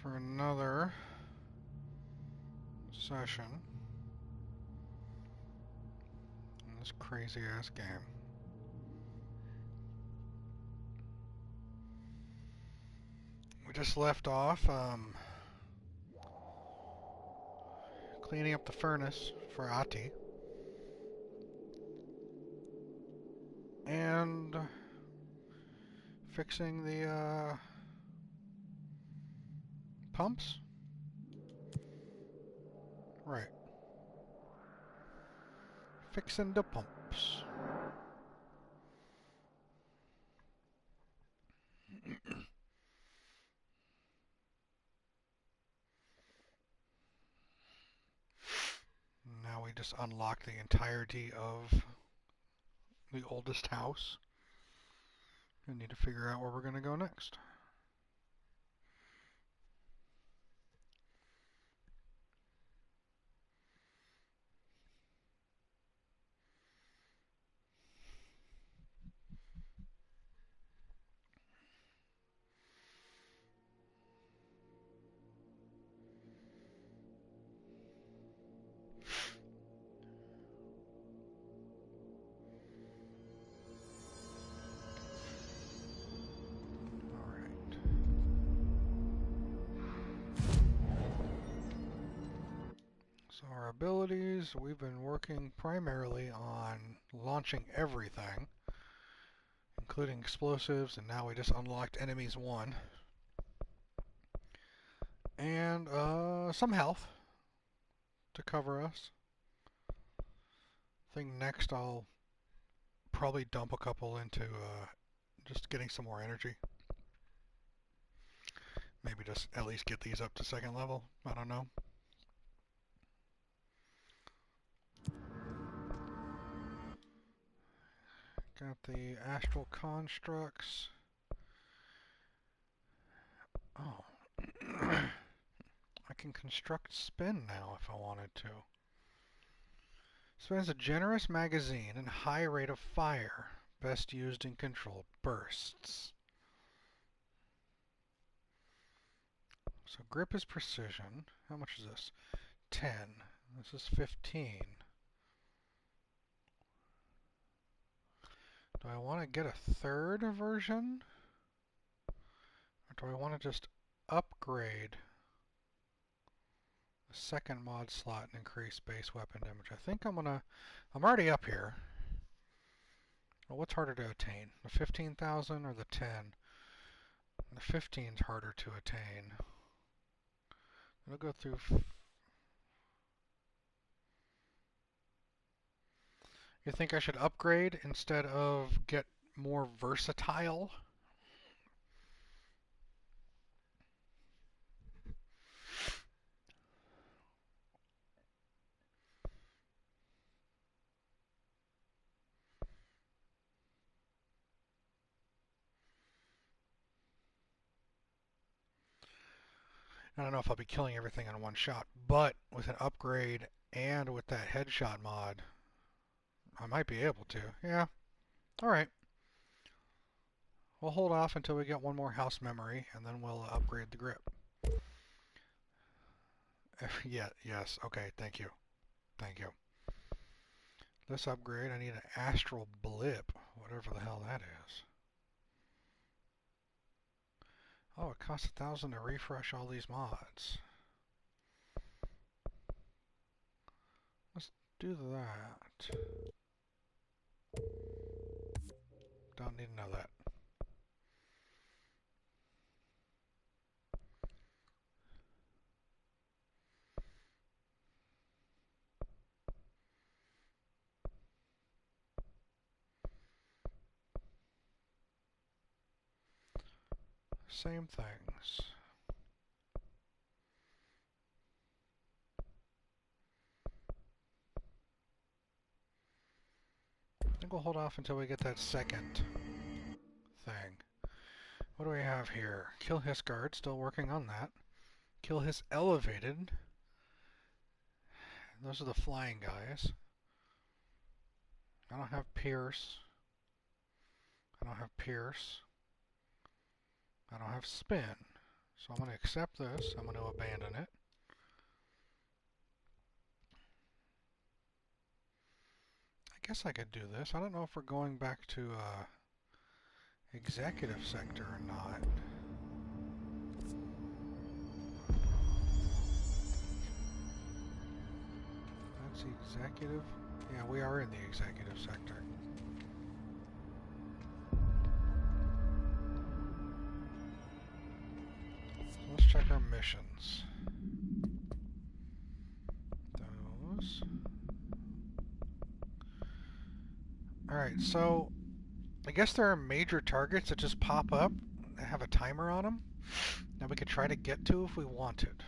for another session in this crazy ass game. We just left off cleaning up the furnace for Ahti and fixing the pumps. Right. Fixing the pumps. Now we just unlock the entirety of the oldest house. We need to figure out where we're going to go next. So our abilities, we've been working primarily on launching everything, including explosives, and now we just unlocked enemies 1. And some health to cover us. I think next I'll probably dump a couple into just getting some more energy. Maybe just at least get these up to 2nd level. I don't know. Got the astral constructs. Oh. I can construct spin now if I wanted to. Spin is a generous magazine and high rate of fire, best used in controlled bursts. So grip is precision. How much is this? 10. This is 15. Do I want to get a 3rd version? Or do I want to just upgrade the 2nd mod slot and increase base weapon damage? I think I'm already up here. Well, what's harder to attain? The 15,000 or the 10? The 15's harder to attain. It'll go through. You think I should upgrade instead of get more versatile? I don't know if I'll be killing everything in one shot, but with an upgrade and with that headshot mod, I might be able to. Yeah. Alright. We'll hold off until we get one more house memory, and then we'll upgrade the grip. Yeah, yes, okay, thank you. Thank you. This upgrade, I need an astral blip, whatever the hell that is. Oh, it costs 1,000 to refresh all these mods. Let's do that. Don't need to know that. Same things. I think we'll hold off until we get that 2nd thing. What do we have here? Kill his guard, still working on that. Kill his elevated. Those are the flying guys. I don't have Pierce. I don't have Pierce. I don't have Spin. So I'm going to accept this. I'm going to abandon it. I guess I could do this. I don't know if we're going back to executive sector or not. That's the executive. Yeah, we are in the executive sector. So let's check our missions. Those. Alright, so I guess there are major targets that just pop up that have a timer on them that we could try to get to if we wanted.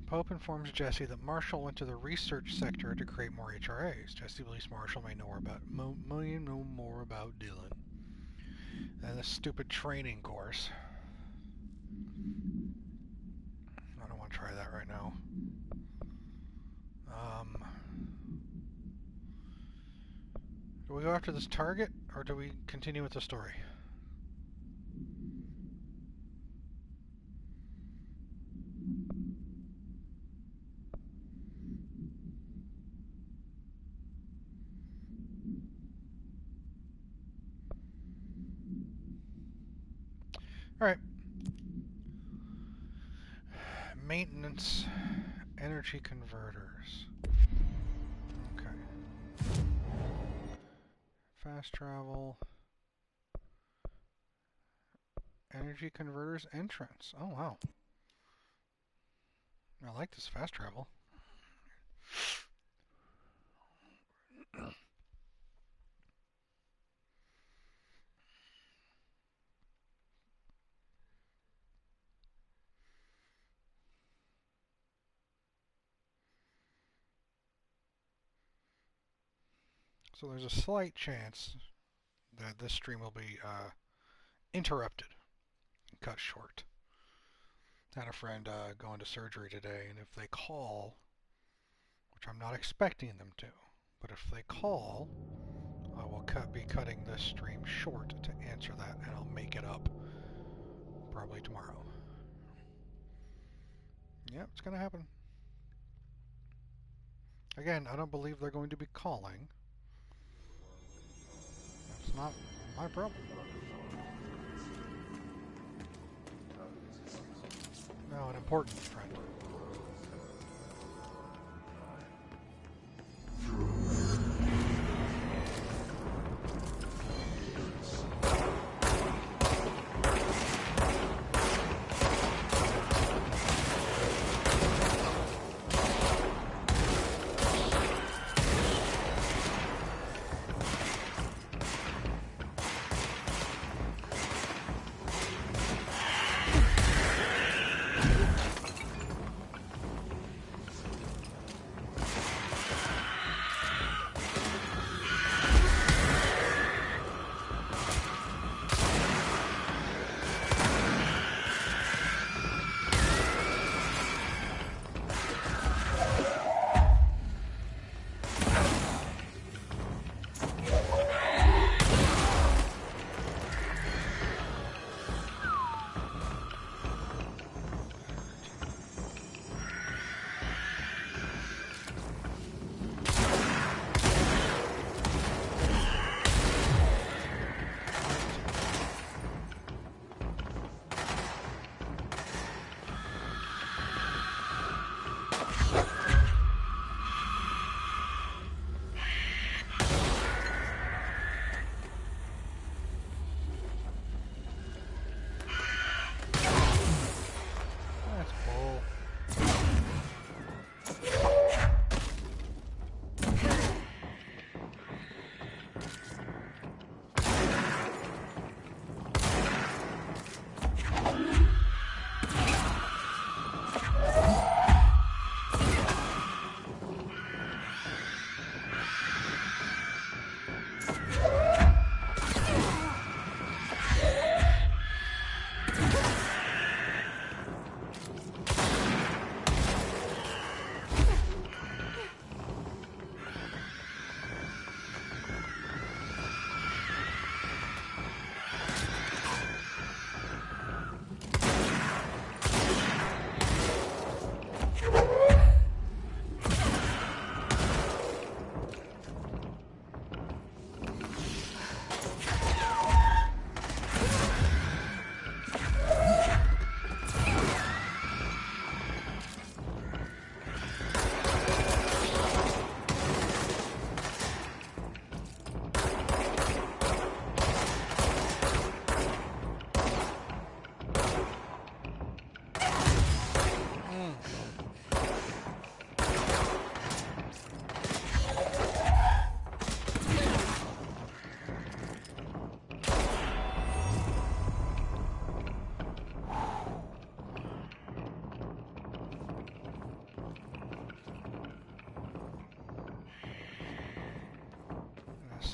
Pope informs Jesse that Marshall went to the research sector to create more HRAs. Jesse believes Marshall may know more about Dylan than this stupid training course. I don't want to try that right now. Do we go after this target, or do we continue with the story? Alright. Maintenance energy converters. Okay. Fast travel. Energy converters entrance. Oh, wow. I like this fast travel. So there's a slight chance that this stream will be interrupted and cut short. I had a friend go into surgery today, and if they call, which I'm not expecting them to, but if they call, I will be cutting this stream short to answer that, and I'll make it up probably tomorrow. Yep, it's going to happen. Again, I don't believe they're going to be calling. That's not my problem. No, an important friend.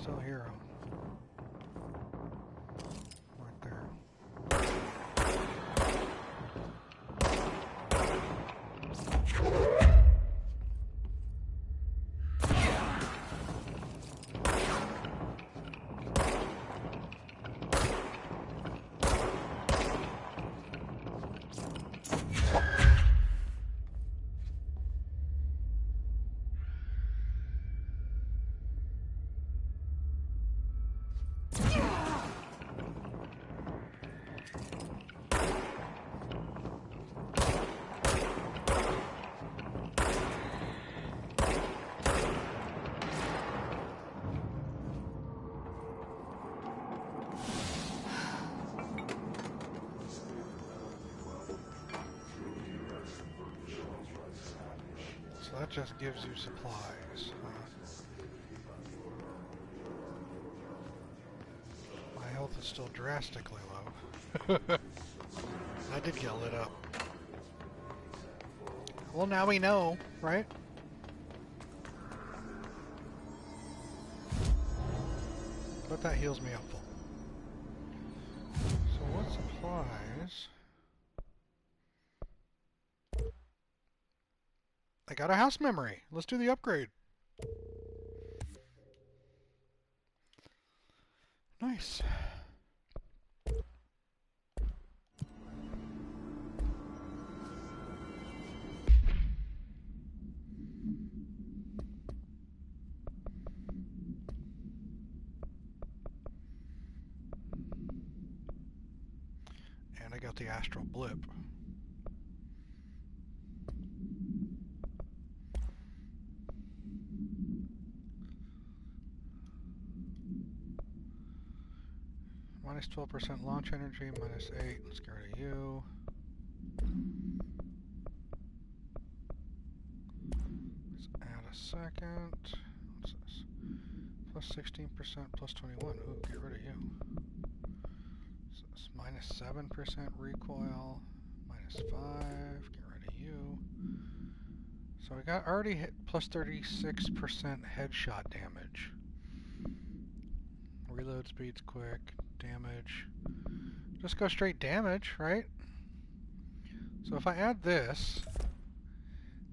still hear him. Right there. So that just gives you supplies. My health is still drastically low. I did get lit up. Well, now we know, right? But that heals me up full. So what supplies? I got a house memory. Let's do the upgrade. Nice. And I got the astral blip. Minus 12% launch energy, minus 8. Let's get rid of you. Let's add a second. What's this? Plus 16%, plus 21. Ooh, get rid of you. So it's minus 7% recoil, minus 5. Get rid of you. So I got already hit plus 36% headshot damage. Reload speed's quick. Damage. Just go straight damage, right? So if I add this,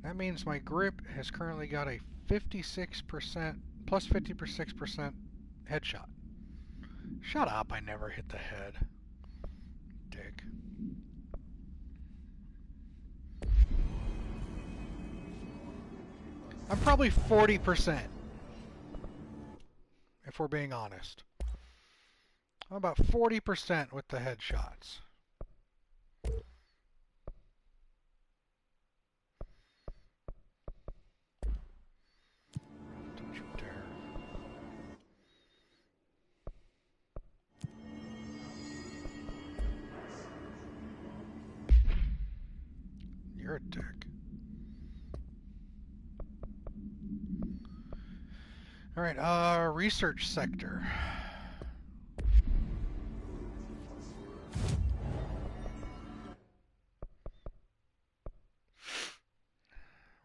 that means my grip has currently got a 56%, plus 56% headshot. Shut up, I never hit the head. Dick. I'm probably 40%, if we're being honest. I'm about 40% with the headshots. Don't you dare. You're a dick. Alright, research sector.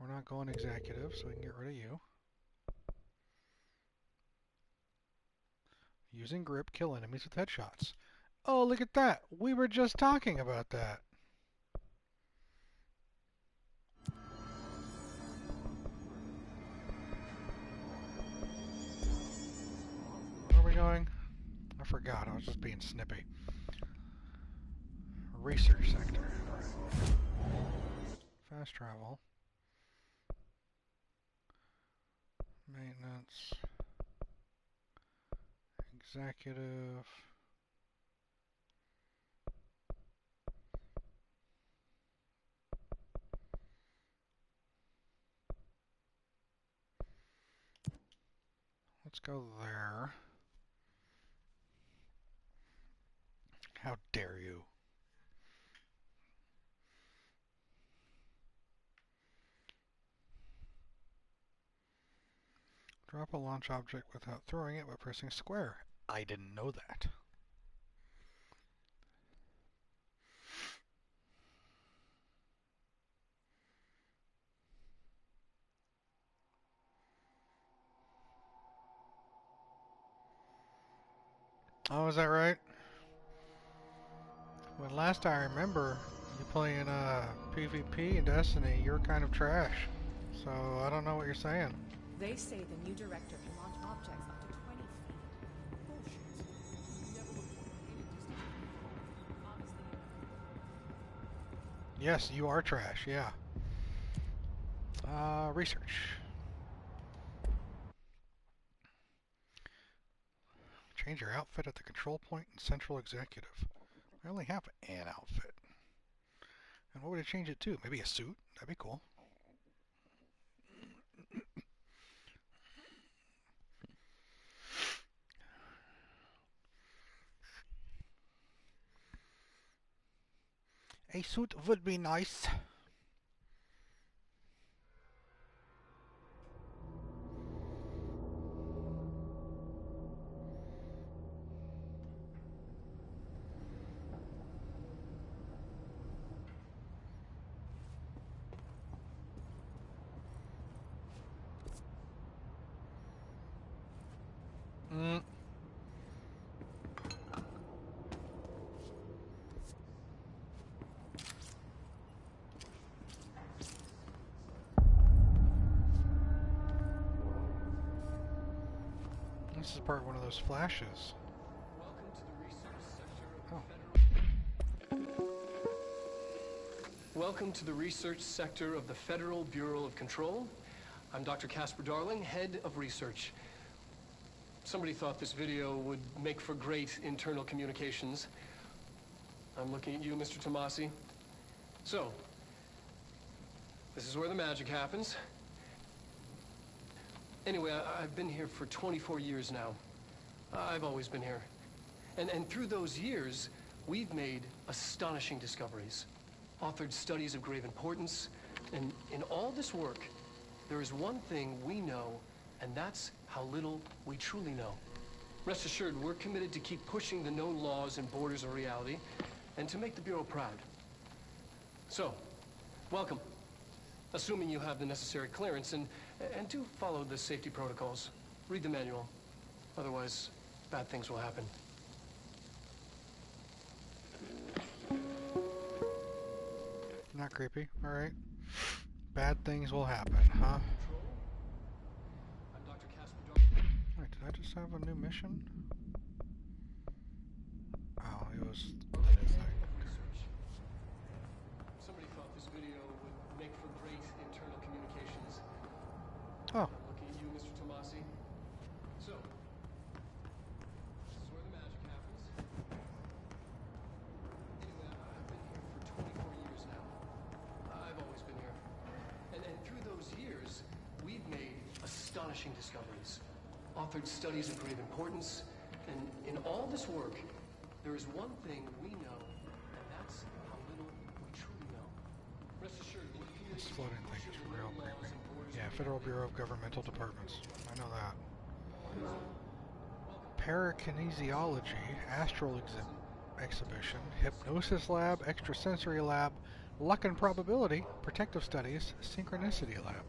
We're not going executive, so we can get rid of you. Using grip, kill enemies with headshots. Oh, look at that! We were just talking about that. Where are we going? I forgot, I was just being snippy. Research sector. Alright. Fast travel. Maintenance. Executive. Let's go there. How dare you? Drop a launch object without throwing it by pressing square. I didn't know that. Oh, is that right? Well, last I remember, you playing PvP in Destiny, you were kind of trash. So I don't know what you're saying. They say the new director can launch objects up to 20 feet. Bullshit. You never look 20 feet at distance before. Honestly, Yes, you are trash, yeah. Research. Change your outfit at the control point in Central Executive. I only have an outfit. And what would I change it to? Maybe a suit? That'd be cool. A suit would be nice. Mm. This is part of one of those flashes. Welcome to the research sector of Oh. the Federal... Welcome to the research sector of the Federal Bureau of Control. I'm Dr. Casper Darling, head of research. Somebody thought this video would make for great internal communications. I'm looking at you, Mr. Tomasi. So, this is where the magic happens. Anyway, I've been here for 24 years now. I've always been here. And through those years, we've made astonishing discoveries, authored studies of grave importance, and in all this work, there is one thing we know, and that's how little we truly know. Rest assured, we're committed to keep pushing the known laws and borders of reality, and to make the Bureau proud. So, welcome. Assuming you have the necessary clearance, and do follow the safety protocols. Read the manual. Otherwise, bad things will happen. Not creepy, alright. Bad things will happen, huh? I'm Dr. Casper Darling. Wait, did I just have a new mission? Oh, it was... Research. Somebody thought this video would make for great internal communications. Oh, I'm looking at you, Mr. Tomasi. So, this is where the magic happens. Anyway, I've been here for 24 years now. I've always been here. And through those years, we've made astonishing discoveries, authored studies of grave importance, and in all this work, there is one thing we know, and that's how little we truly know. Rest assured, we're committed this to floating thing pushing is the real known laws creepy. and borders Yeah, of Federal Bureau of Governmental Departments. I know that. Parakinesiology, Astral Exhibition, Hypnosis Lab, Extrasensory Lab, Luck and Probability, Protective Studies, Synchronicity Lab.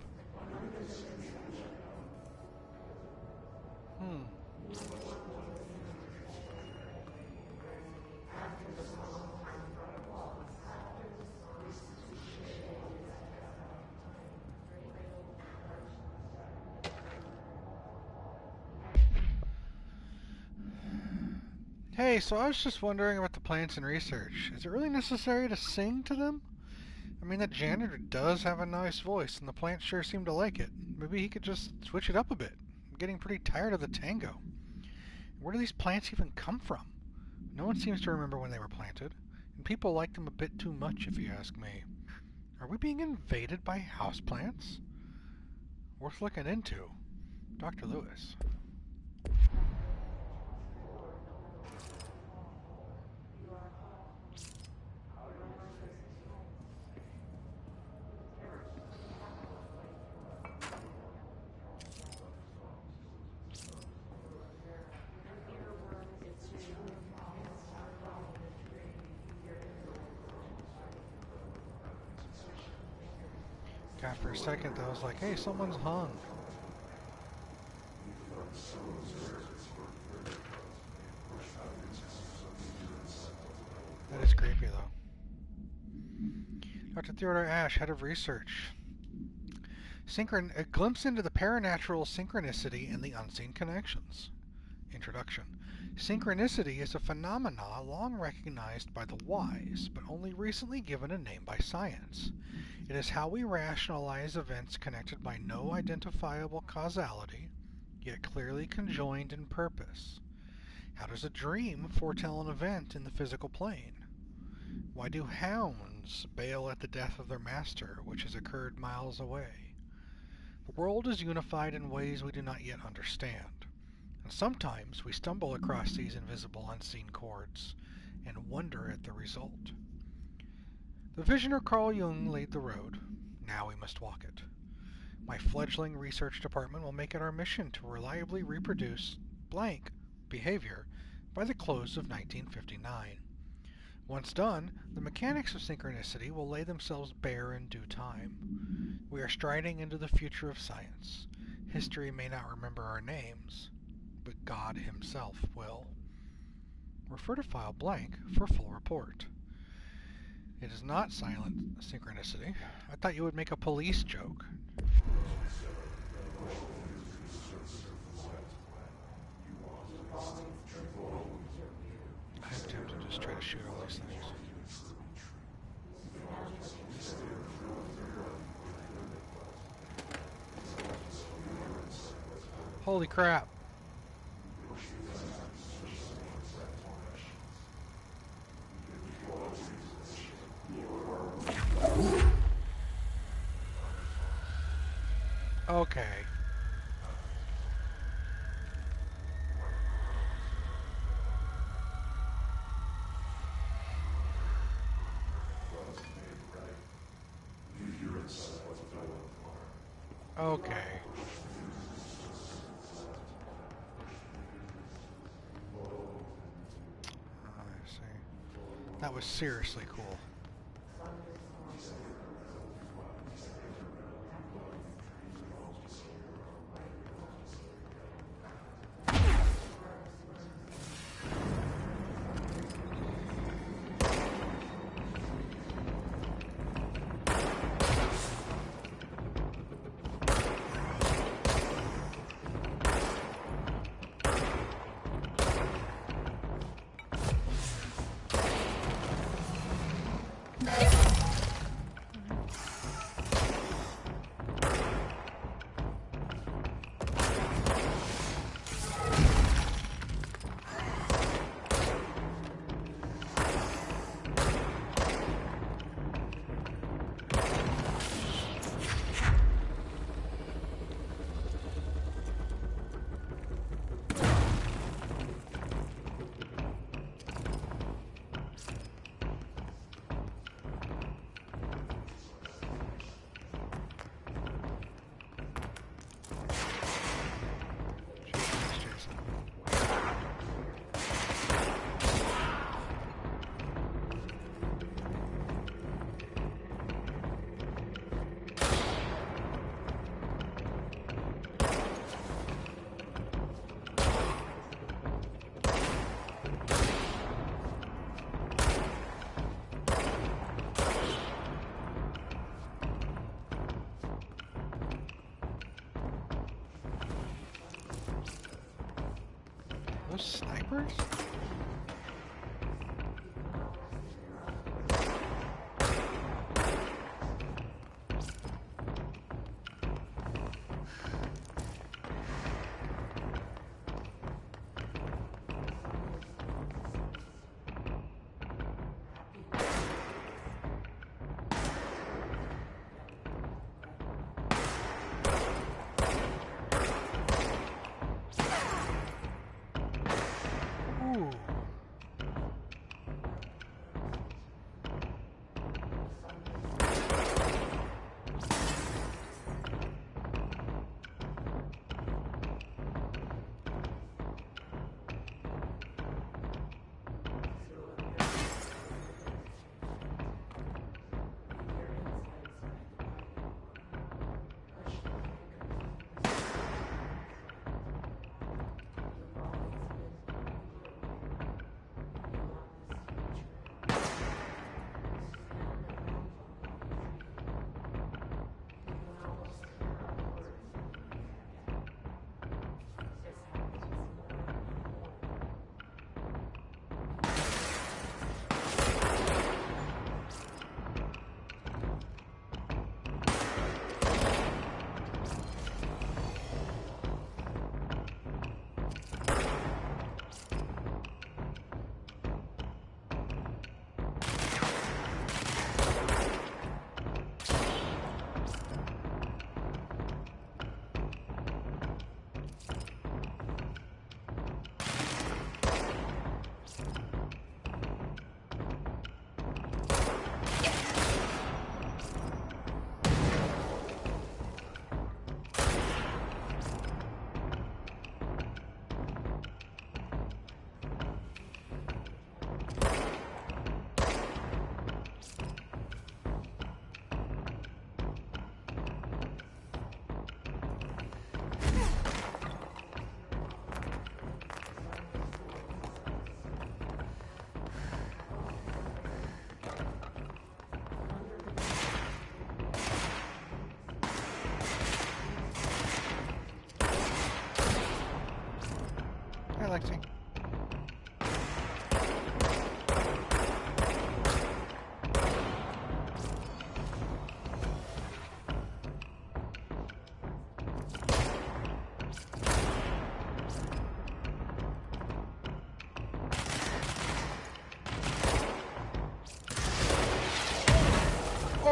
Hey, so I was just wondering about the plants and research. Is it really necessary to sing to them? I mean, the janitor does have a nice voice, and the plants sure seem to like it. Maybe he could just switch it up a bit. I'm getting pretty tired of the tango. Where do these plants even come from? No one seems to remember when they were planted, and people like them a bit too much, if you ask me. Are we being invaded by houseplants? Worth looking into. Dr. Lewis. God, for a second, I was like, hey, someone's hung. That's creepy, though. Dr. Theodore Ash, Head of Research. A glimpse into the paranatural, synchronicity, and the unseen connections. Introduction. Synchronicity is a phenomena long recognized by the wise, but only recently given a name by science. It is how we rationalize events connected by no identifiable causality, yet clearly conjoined in purpose. How does a dream foretell an event in the physical plane? Why do hounds bail at the death of their master, which has occurred miles away? The world is unified in ways we do not yet understand, and sometimes we stumble across these invisible, unseen chords and wonder at the result. The visioner Carl Jung laid the road. Now we must walk it. My fledgling research department will make it our mission to reliably reproduce blank behavior by the close of 1959. Once done, the mechanics of synchronicity will lay themselves bare in due time. We are striding into the future of science. History may not remember our names, but God himself will. Refer to file blank for full report. It is not silent synchronicity. I thought you would make a police joke. I am tempted to just try to shoot all these things. Holy crap. Okay. Okay. I see. That was seriously cool. Those snipers? Ooh.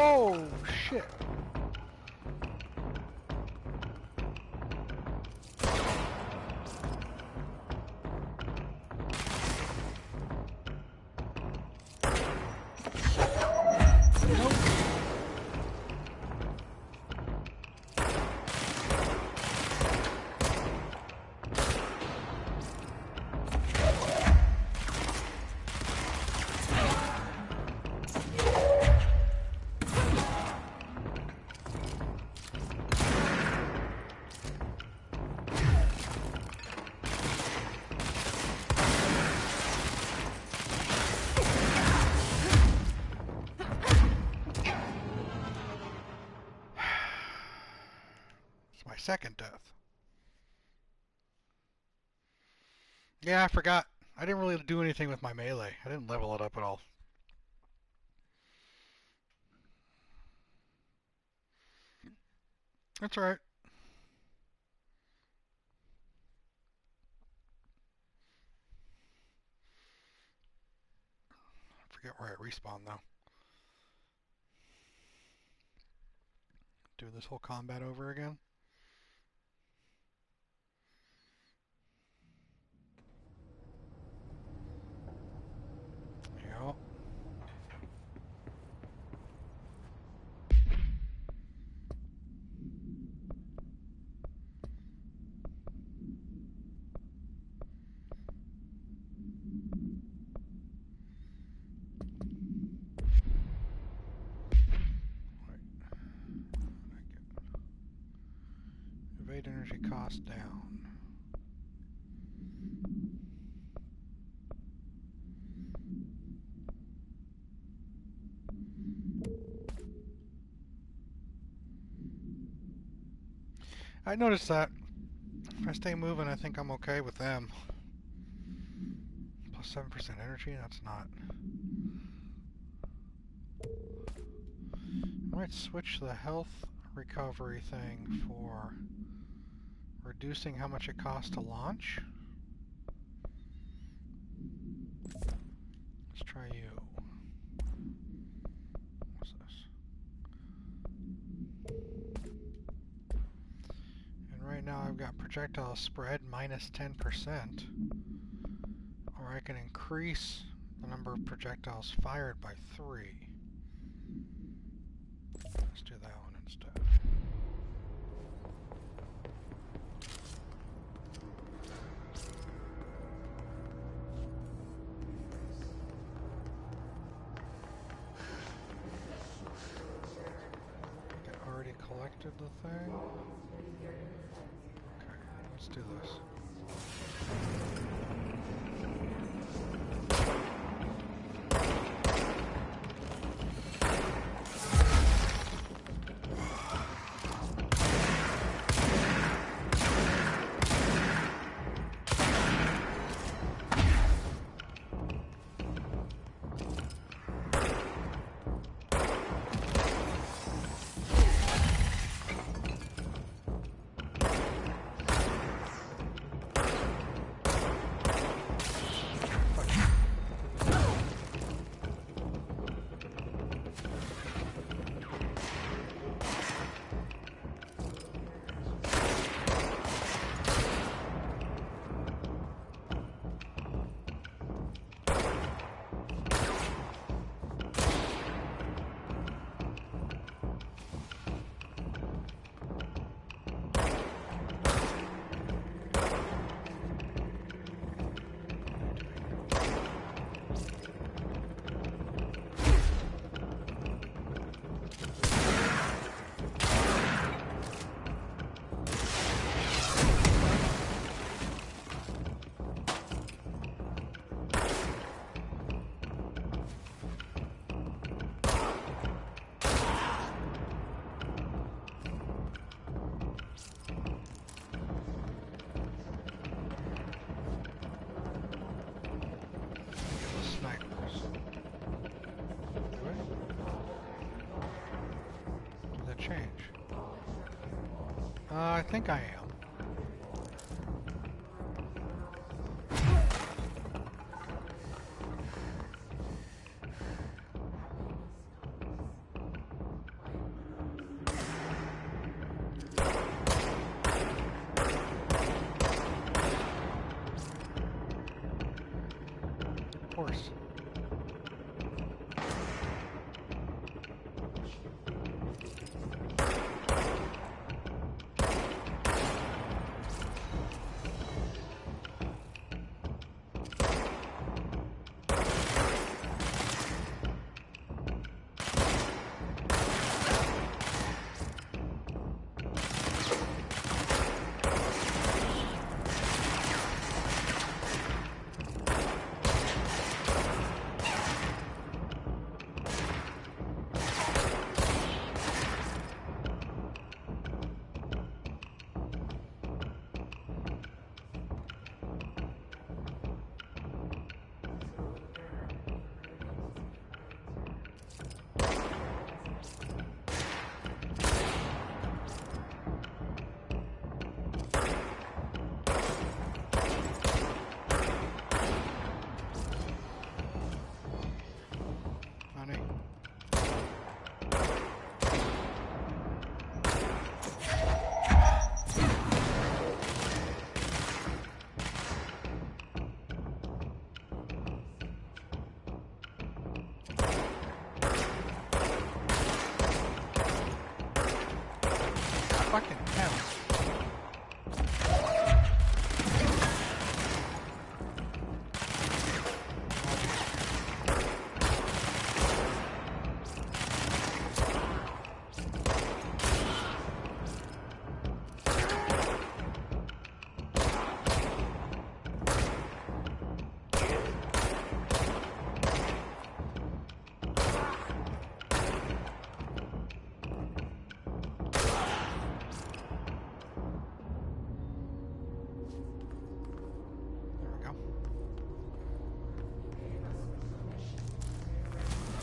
Oh, shit. It's my second death. Yeah, I forgot. I didn't really do anything with my melee. I didn't level it up at all. That's alright. I forget where I respawn though. Do this whole combat over again. Yep. Evade energy cost down. I noticed that. If I stay moving, I think I'm okay with them. Plus 7% energy? That's not. I might switch the health recovery thing for reducing how much it costs to launch. Let's try you. What's this? And right now I've got projectile spread minus 10%. Or I can increase the number of projectiles fired by 3. Let's do that one instead. I already collected the thing. Okay, let's do this. I think I am.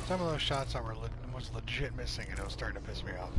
Some of those shots I was legit missing, and it was starting to piss me off.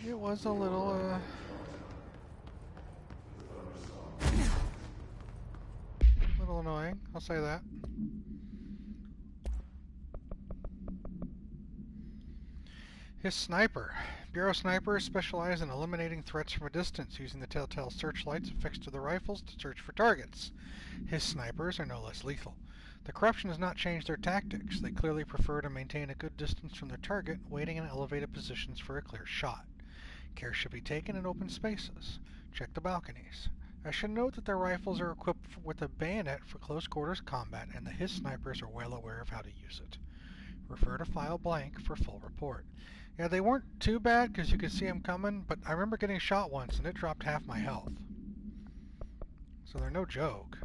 It was a little, annoying, I'll say that. His sniper. Bureau snipers specialize in eliminating threats from a distance, using the telltale searchlights affixed to the rifles to search for targets. His snipers are no less lethal. The corruption has not changed their tactics. They clearly prefer to maintain a good distance from their target, waiting in elevated positions for a clear shot. Care should be taken in open spaces. Check the balconies. I should note that their rifles are equipped with a bayonet for close quarters combat, and the His snipers are well aware of how to use it. Refer to file blank for full report. Yeah, they weren't too bad because you could see them coming, but I remember getting shot once and it dropped half my health. So they're no joke.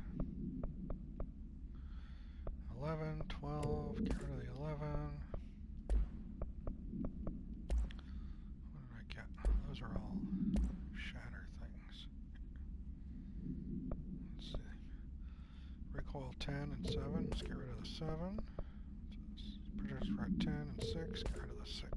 11, 12, get rid of the 11. What did I get? Those are all shatter things. Let's see. Recoil 10 and 7. Let's get rid of the 7. Projectors are at 10 and 6. Get rid of the 6.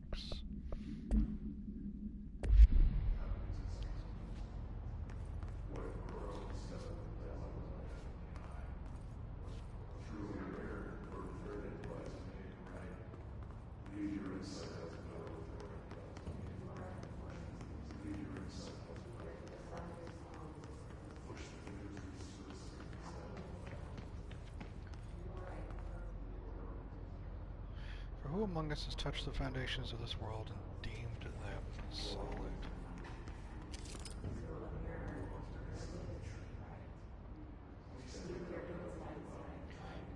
Who among us has touched the foundations of this world and deemed them solid?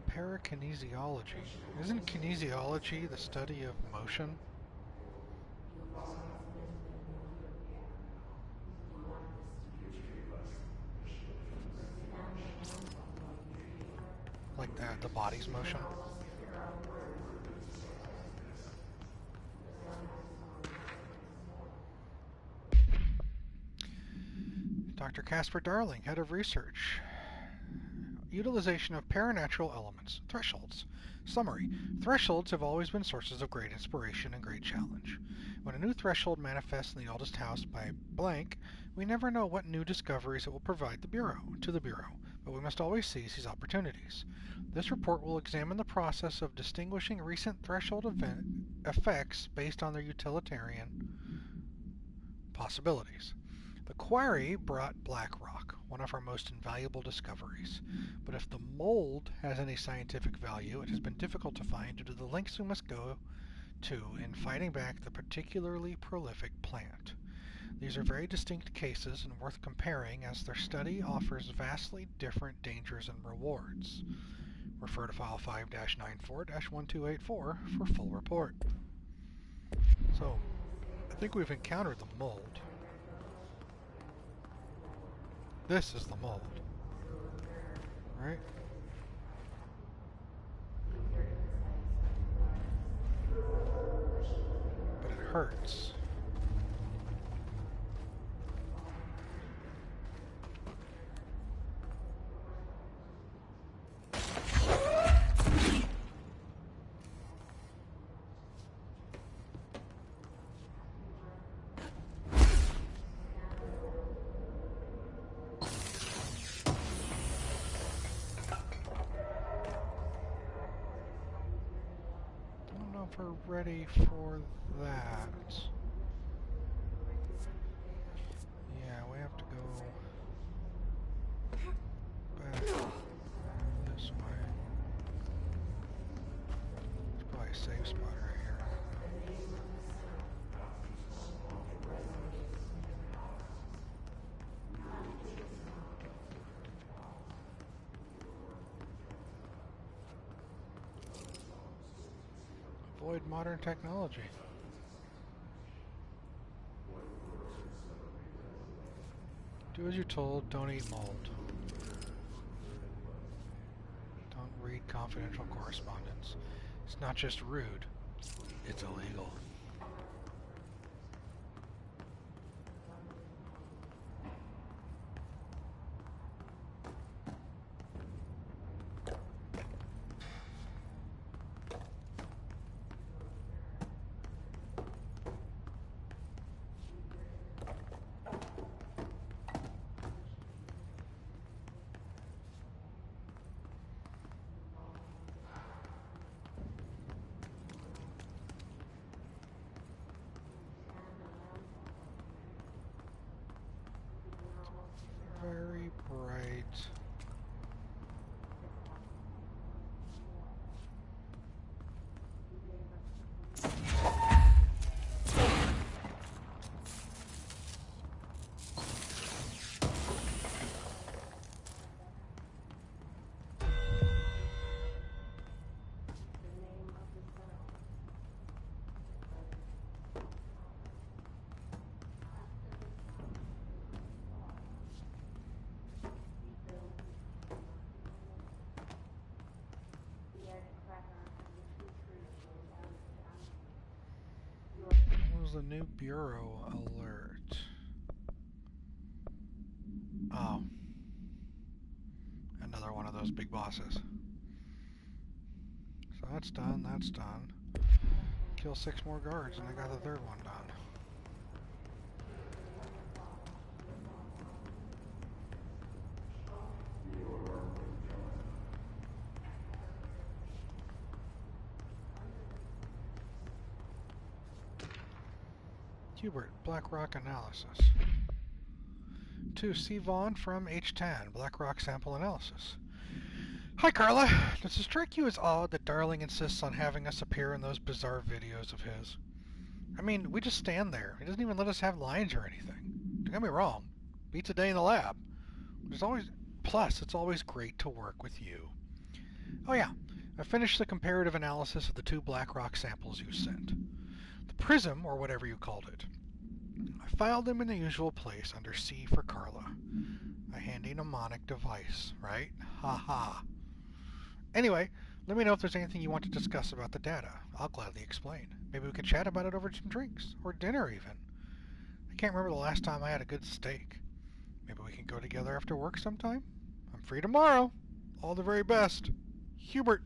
Parakinesiology. Isn't kinesiology the study of motion? Like that, the body's motion? Dr. Casper Darling, Head of Research. Utilization of paranatural elements. Thresholds. Summary. Thresholds have always been sources of great inspiration and great challenge. When a new threshold manifests in the oldest house by blank, we never know what new discoveries it will provide to the Bureau, but we must always seize these opportunities. This report will examine the process of distinguishing recent threshold effects based on their utilitarian possibilities. The quarry brought Blackrock, one of our most invaluable discoveries. But if the mold has any scientific value, it has been difficult to find due to the lengths we must go to in fighting back the particularly prolific plant. These are very distinct cases and worth comparing, as their study offers vastly different dangers and rewards. Refer to file 5-94-1284 for full report. So, I think we've encountered the mold. This is the mold, right? But it hurts. know if we're ready for that. Yeah, we have to go back this way. There's probably a safe spot right here. Avoid modern technology. Do as you're told, don't eat mold. Don't read confidential correspondence. It's not just rude, it's illegal. Very bright. What was the new bureau alert? Oh. Another one of those big bosses. So that's done, that's done. Kill 6 more guards and I got the 3rd one done. Hubert, BlackRock analysis. To C. Vaughn from H10, BlackRock sample analysis. Hi Carla, does it strike you as odd that Darling insists on having us appear in those bizarre videos of his? I mean, we just stand there. He doesn't even let us have lines or anything. Don't get me wrong, beats a day in the lab. Plus, it's always great to work with you. Oh yeah, I finished the comparative analysis of the 2 BlackRock samples you sent. The Prism, or whatever you called it. I filed them in the usual place under C for Carla. A handy mnemonic device, right? Ha ha. Anyway, let me know if there's anything you want to discuss about the data. I'll gladly explain. Maybe we could chat about it over some drinks, or dinner even. I can't remember the last time I had a good steak. Maybe we can go together after work sometime? I'm free tomorrow. All the very best. Hubert.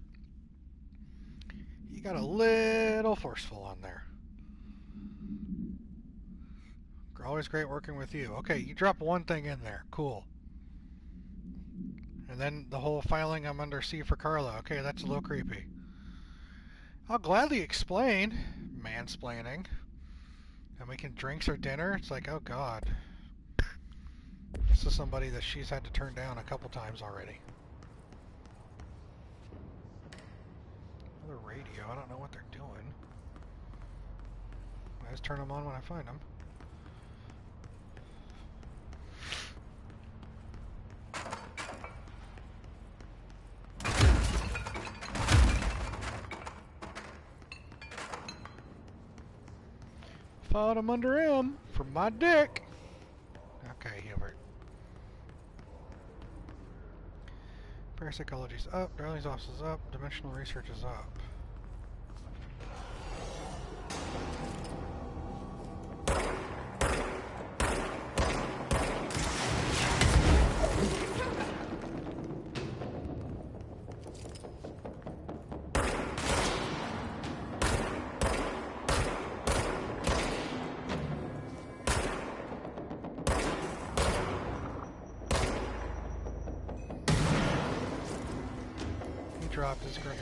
You got a little forceful on there. Always great working with you. Okay, you drop one thing in there. Cool. And then the whole filing I'm under C for Carla. Okay, that's a little creepy. I'll gladly explain. Mansplaining. And we can drinks or dinner. It's like, oh god. This is somebody that she's had to turn down a couple times already. Another radio. I don't know what they're doing. I just turn them on when I find them. Filed him under M for my dick. Okay, Hubert. Parapsychology's up, Darling's office is up, dimensional research is up. Dropped his grenade.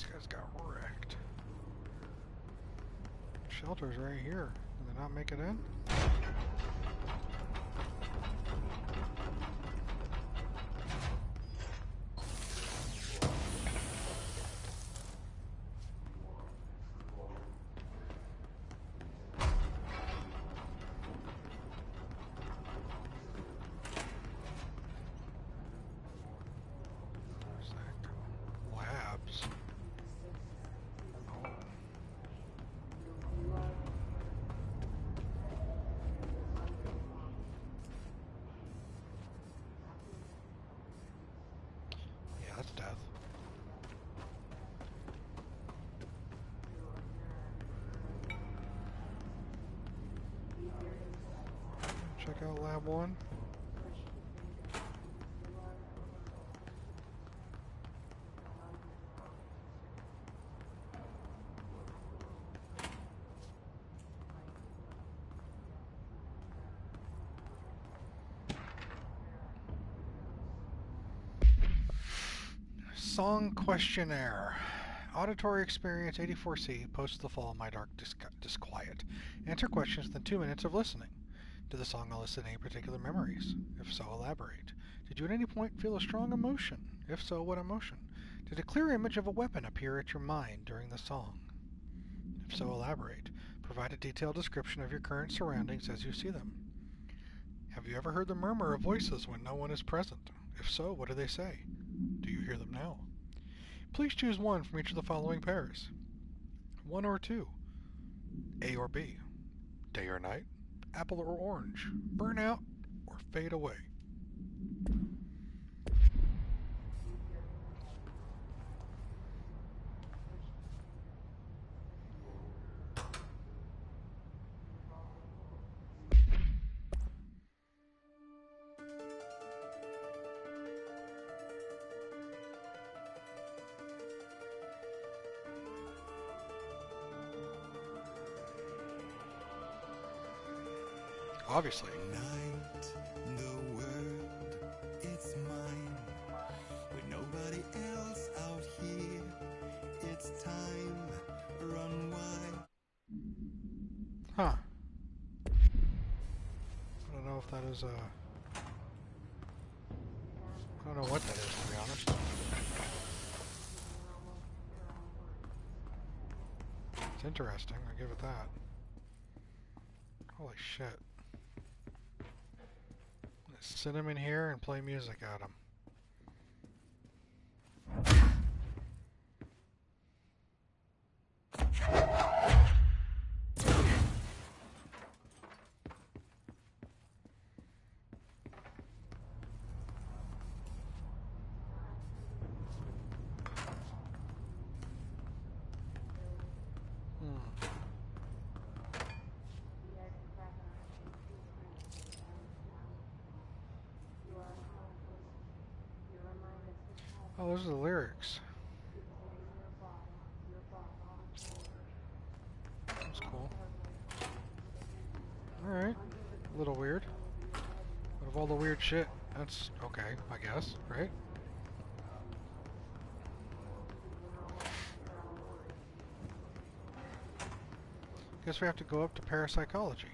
These guys got wrecked. Shelter's right here. Did they not make it in? Where's that go? Labs. Oh. Yeah, that's death. Check out Lab 1. Song questionnaire. Auditory experience 84C, post the fall, my dark disquiet. Answer questions within 2 minutes of listening. Did the song elicit any particular memories? If so, elaborate. Did you at any point feel a strong emotion? If so, what emotion? Did a clear image of a weapon appear at your mind during the song? If so, elaborate. Provide a detailed description of your current surroundings as you see them. Have you ever heard the murmur of voices when no one is present? If so, what do they say? Do you hear them now? Please choose one from each of the following pairs. 1 or 2. A or B. Day or night. Apple or orange. Burn out or fade away. Obviously. Night, the world, it's mine. With nobody else out here, it's time, run wide. Huh. I don't know if that is I don't know what that is, to be honest. It's interesting, I'll give it that. Holy shit. Let's sit him in here and play music at him. Oh, those are the lyrics. That's cool. Alright. A little weird. But of all the weird shit, that's okay, I guess, right? Guess we have to go up to parapsychology.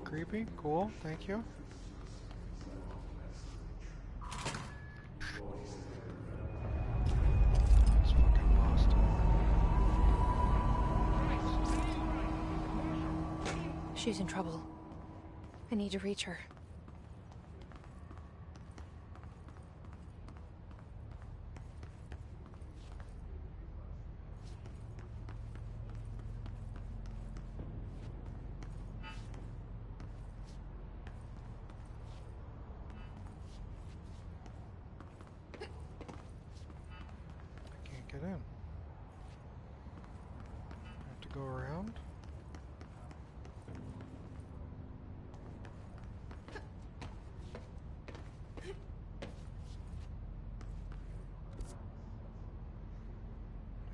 Creepy. Cool. Thank you. It's fucking lost. She's in trouble. I need to reach her.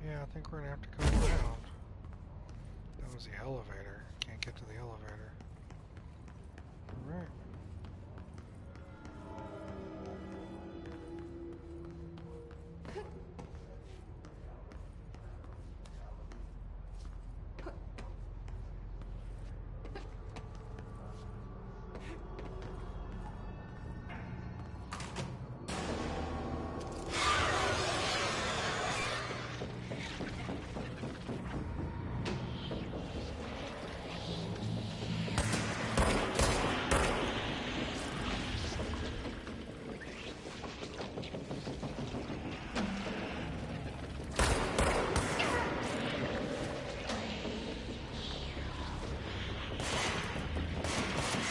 Yeah, I think we're gonna have to come around. That was the elevator. Can't get to the elevator. Alright.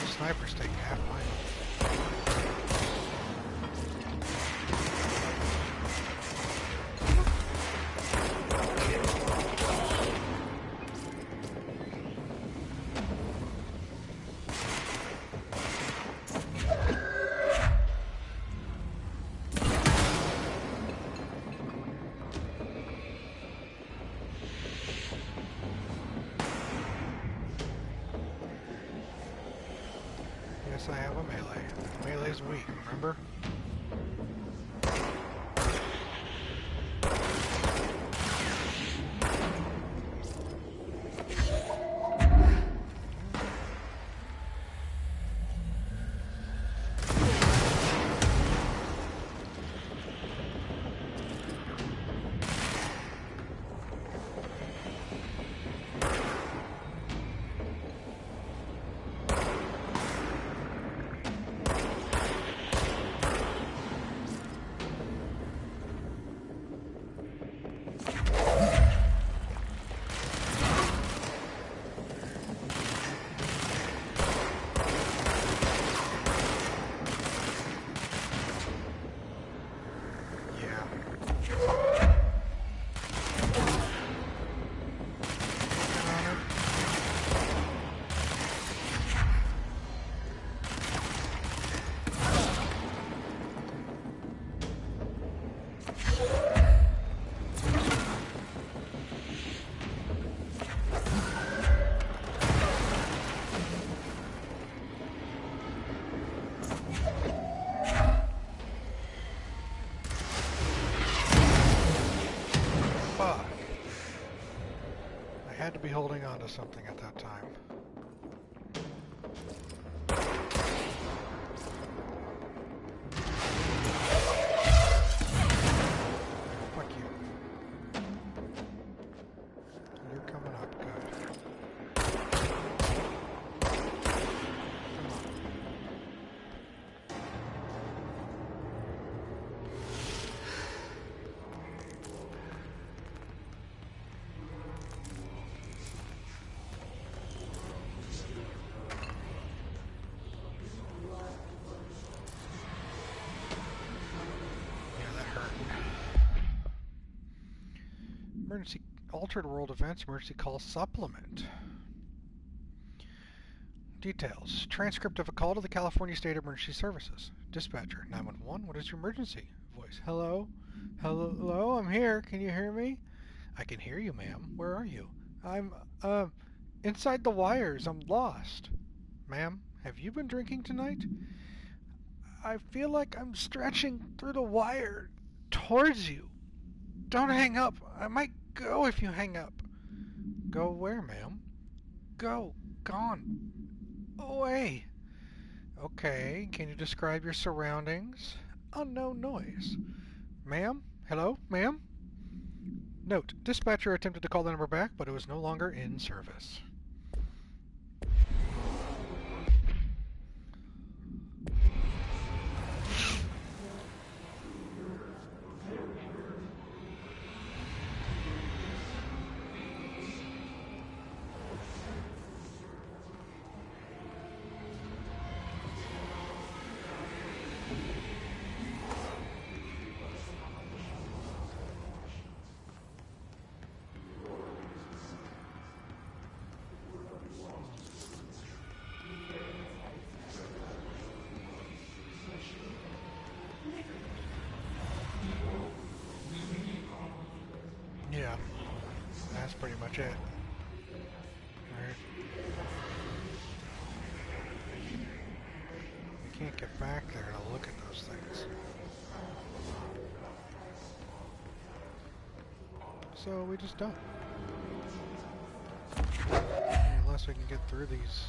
The sniper's taking half my health. Yes, I have a melee. Melee's weak, remember? Yeah. Working on it. Fuck. I had to be holding on to something at that time. Fuck you. You're coming up, good. Come on. Yeah, that hurt. Emergency altered world events emergency call supplement. Details. Transcript of a call to the California State Emergency Services. Dispatcher, 911, what is your emergency? Voice, hello? Hello, I'm here. Can you hear me? I can hear you, ma'am. Where are you? I'm, inside the wires. I'm lost. Ma'am, have you been drinking tonight? I feel like I'm stretching through the wire towards you. Don't hang up. I might go if you hang up. Go where, ma'am? Go. Gone. Away. Okay, can you describe your surroundings? Unknown noise. Ma'am? Hello? Ma'am? Note, dispatcher attempted to call the number back, but it was no longer in service. That's pretty much it. Alright. We can't get back there to look at those things. So we just don't. Unless we can get through these.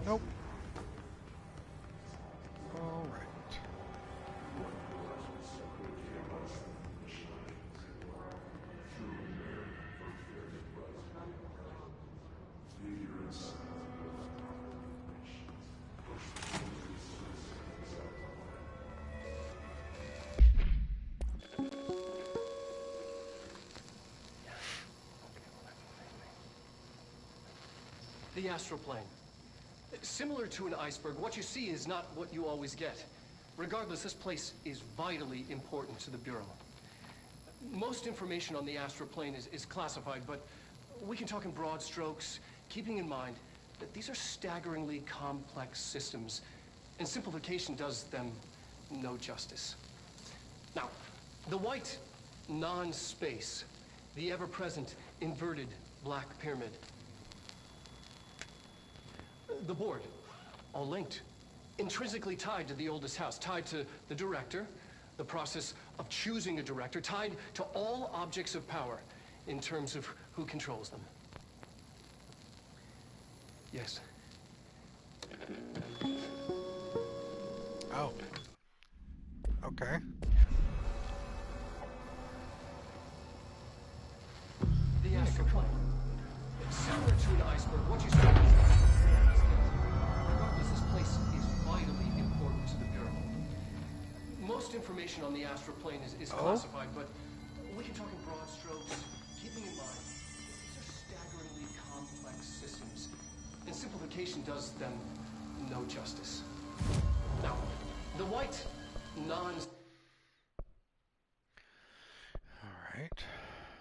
Nope. Alright. The astral plane. Similar to an iceberg, what you see is not what you always get. Regardless, this place is vitally important to the Bureau. Most information on the astral plane is classified, but we can talk in broad strokes, keeping in mind that these are staggeringly complex systems, and simplification does them no justice. Now, the white non-space, the ever-present inverted black pyramid. The board, all linked, intrinsically tied to the oldest house, tied to the director, the process of choosing a director, tied to all objects of power in terms of who controls them. Yes. Oh. Okay. The astral plane. Similar to an iceberg, what you see is... Regardless, this place is vitally important to the Bureau. Most information on the astral plane is classified, but we can talk in broad strokes, keeping in mind these are staggeringly complex systems, and simplification does them no justice. Now, the white non... Alright.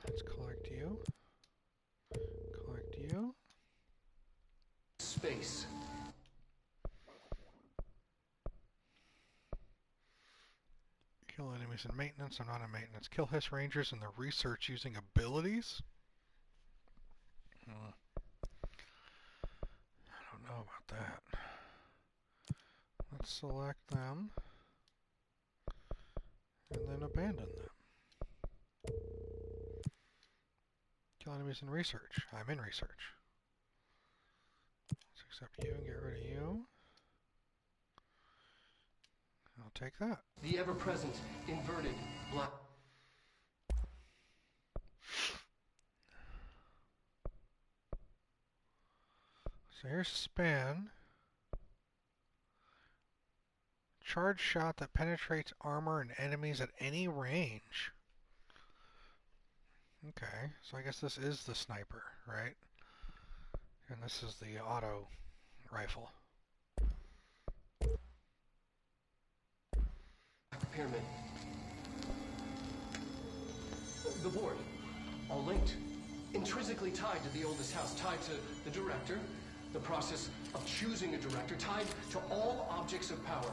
Let's collect you. Collect you. Space. Kill enemies in maintenance or not in maintenance. Kill Hiss Rangers in the research using abilities? I don't know about that. Let's select them. And then abandon them. Kill enemies in research. I'm in research. Let's accept you and get rid of you. I'll take that. The ever-present inverted black... So here's Span. Charge shot that penetrates armor and enemies at any range. Okay, so I guess this is the sniper, right? And this is the auto rifle. Pyramid. The board, all linked, intrinsically tied to the oldest house, tied to the director, the process of choosing a director, tied to all objects of power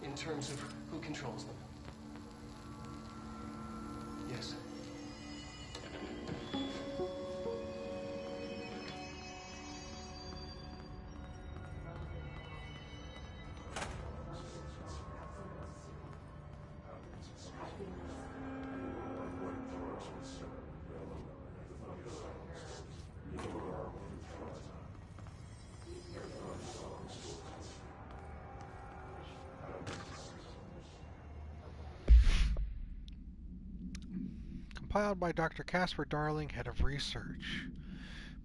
in terms of who controls them. Yes. Compiled by Dr. Casper Darling, Head of Research.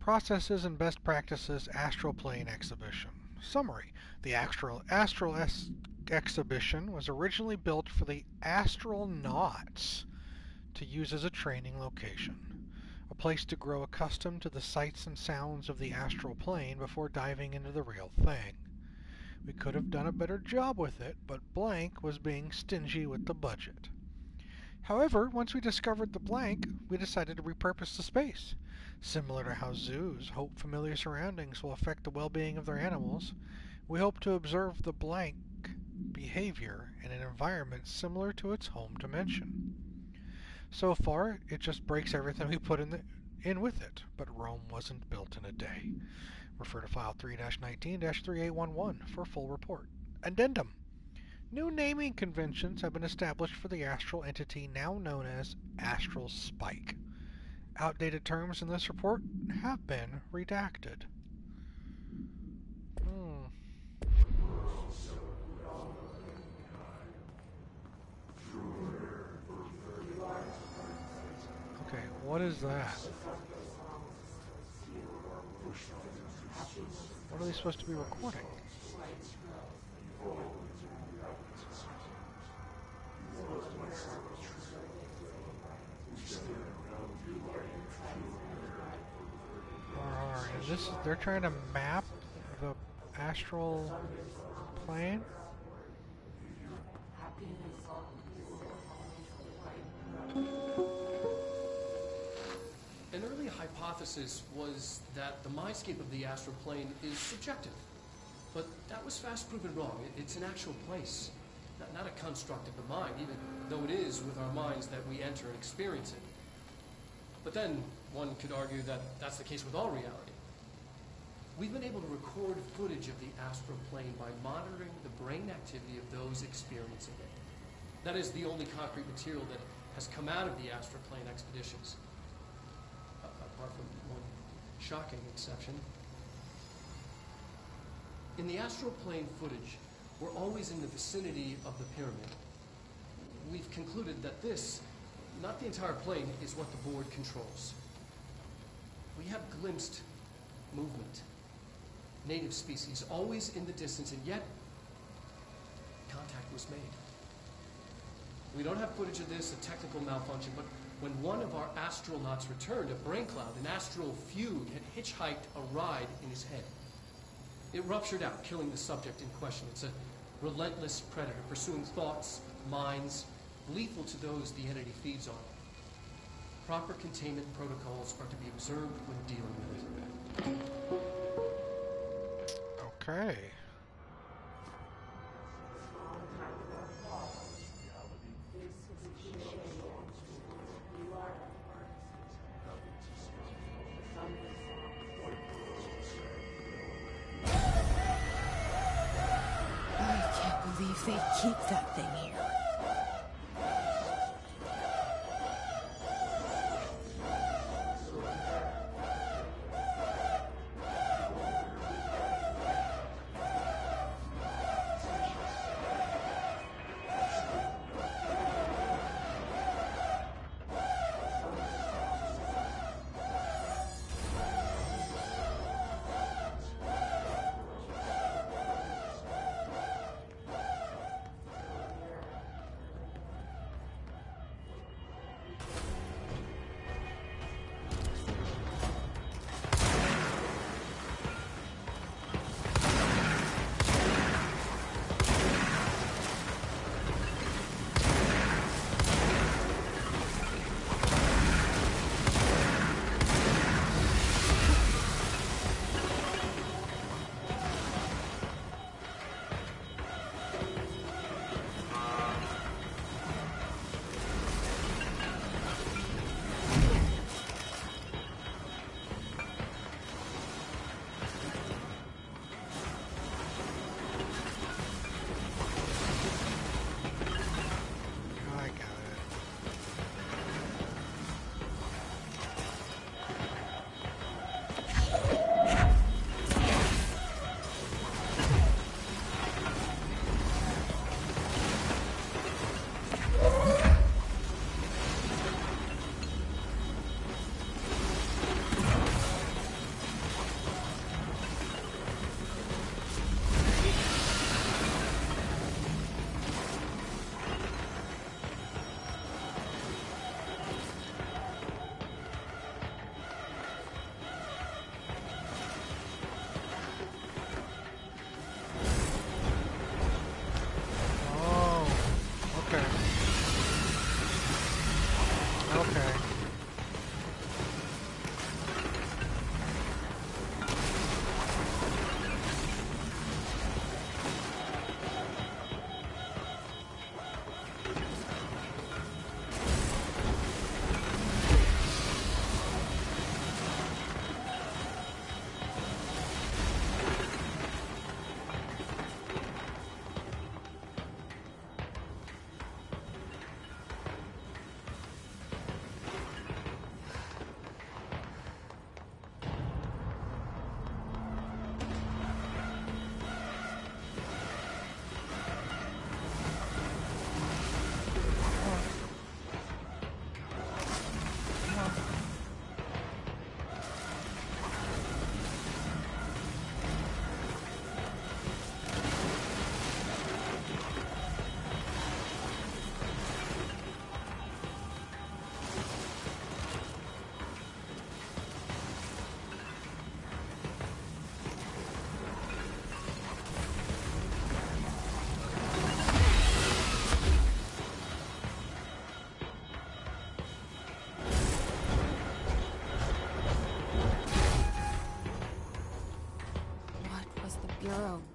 Processes and Best Practices Astral Plane Exhibition. Summary. The Astral Exhibition was originally built for the astronauts to use as a training location. A place to grow accustomed to the sights and sounds of the astral plane before diving into the real thing. We could have done a better job with it, but Blank was being stingy with the budget. However, once we discovered the Blank, we decided to repurpose the space. Similar to how zoos hope familiar surroundings will affect the well-being of their animals, we hope to observe the Blank behavior in an environment similar to its home dimension. So far, it just breaks everything we put in with it, but Rome wasn't built in a day. Refer to File 3-19-3811 for full report. Addendum. New naming conventions have been established for the astral entity now known as Astral Spike. Outdated terms in this report have been redacted. Okay, what is that? What are they supposed to be recording? And they're trying to map the astral plane? An early hypothesis was that the mindscape of the astral plane is subjective. But that was fast proven wrong. It's an actual place, not a construct of the mind, even though it is with our minds that we enter and experience it. But then one could argue that that's the case with all reality. We've been able to record footage of the astral plane by monitoring the brain activity of those experiencing it. That is the only concrete material that has come out of the astral plane expeditions. Apart from one shocking exception. In the astral plane footage, we're always in the vicinity of the pyramid. We've concluded that this, not the entire plane, is what the board controls. We have glimpsed movement, native species, always in the distance, and yet contact was made. We don't have footage of this, a technical malfunction, but when one of our astronauts returned, a brain cloud, an astral fugue, had hitchhiked a ride in his head. It ruptured out, killing the subject in question. It's a relentless predator, pursuing thoughts, minds, lethal to those the entity feeds on. Proper containment protocols are to be observed when dealing with it. Okay. They keep that thing here.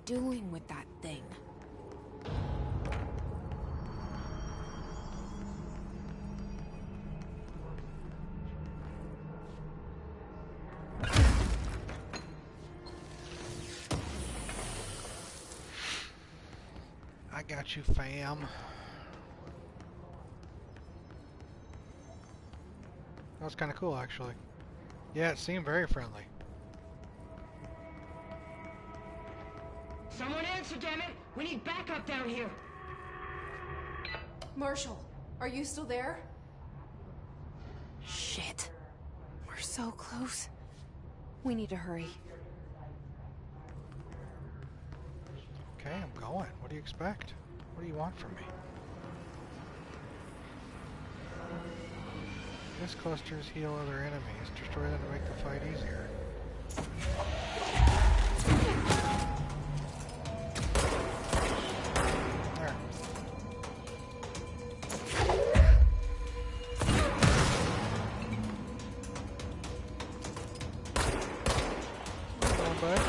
doing with that thing? I got you, fam. That was kind of cool, actually. Yeah, it seemed very friendly. Someone answer, damn it! We need backup down here! Marshall, are you still there? Shit. We're so close. We need to hurry. Okay, I'm going. What do you expect? What do you want from me? This clusters heal other enemies. Destroy them to make the fight easier. There. Come on, bud.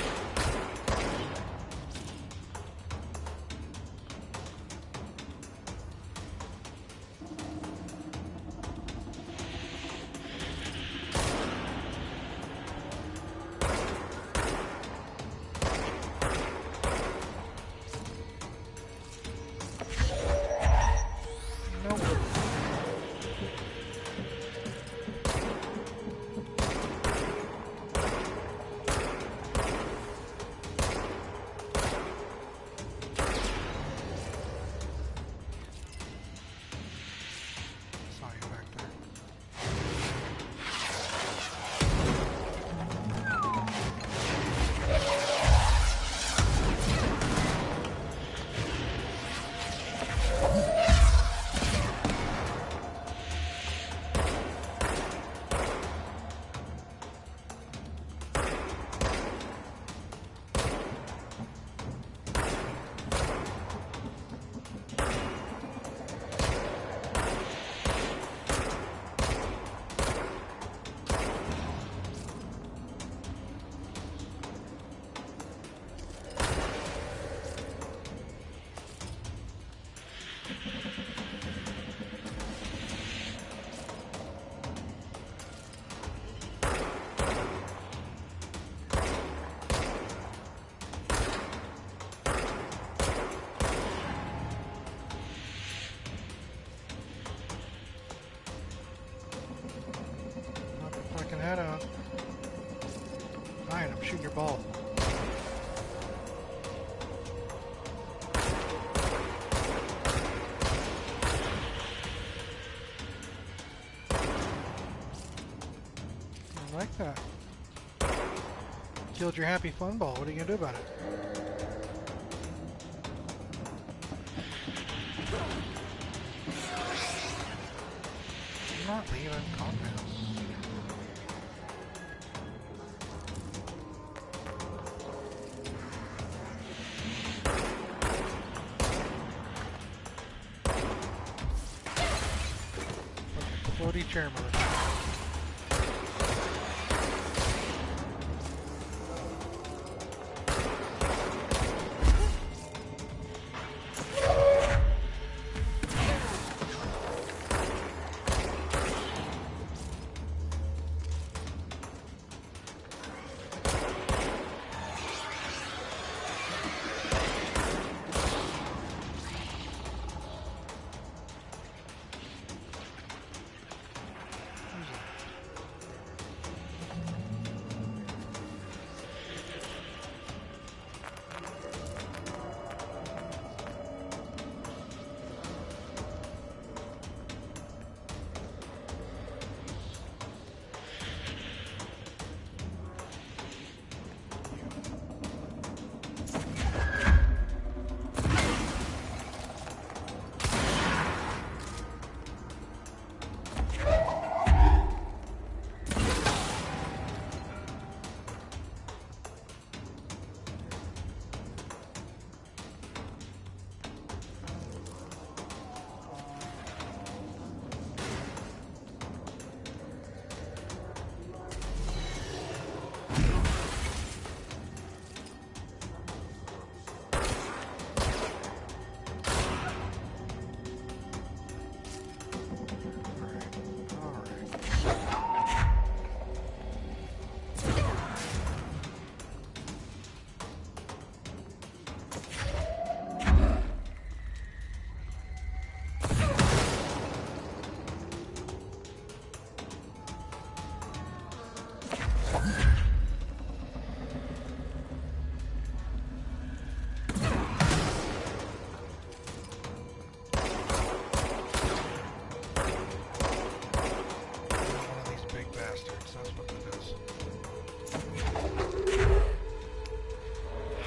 Nope. Saw you back there. Knock the fucking head out. Fine, I'm shooting your ball. I like that. Killed your happy fun ball. What are you gonna do about it? I'm not leaving. Calm down. Okay, floaty chair mode.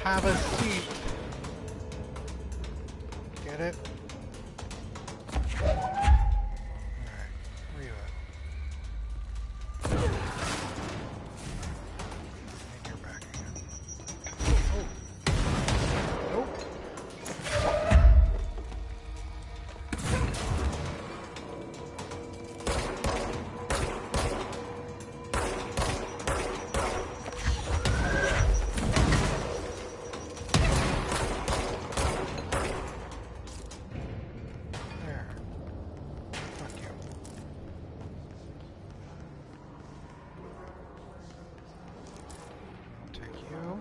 Have a seat. Get it? Alright, where you at? And you're back again. Oh! Nope! There. Fuck you. I'll take you.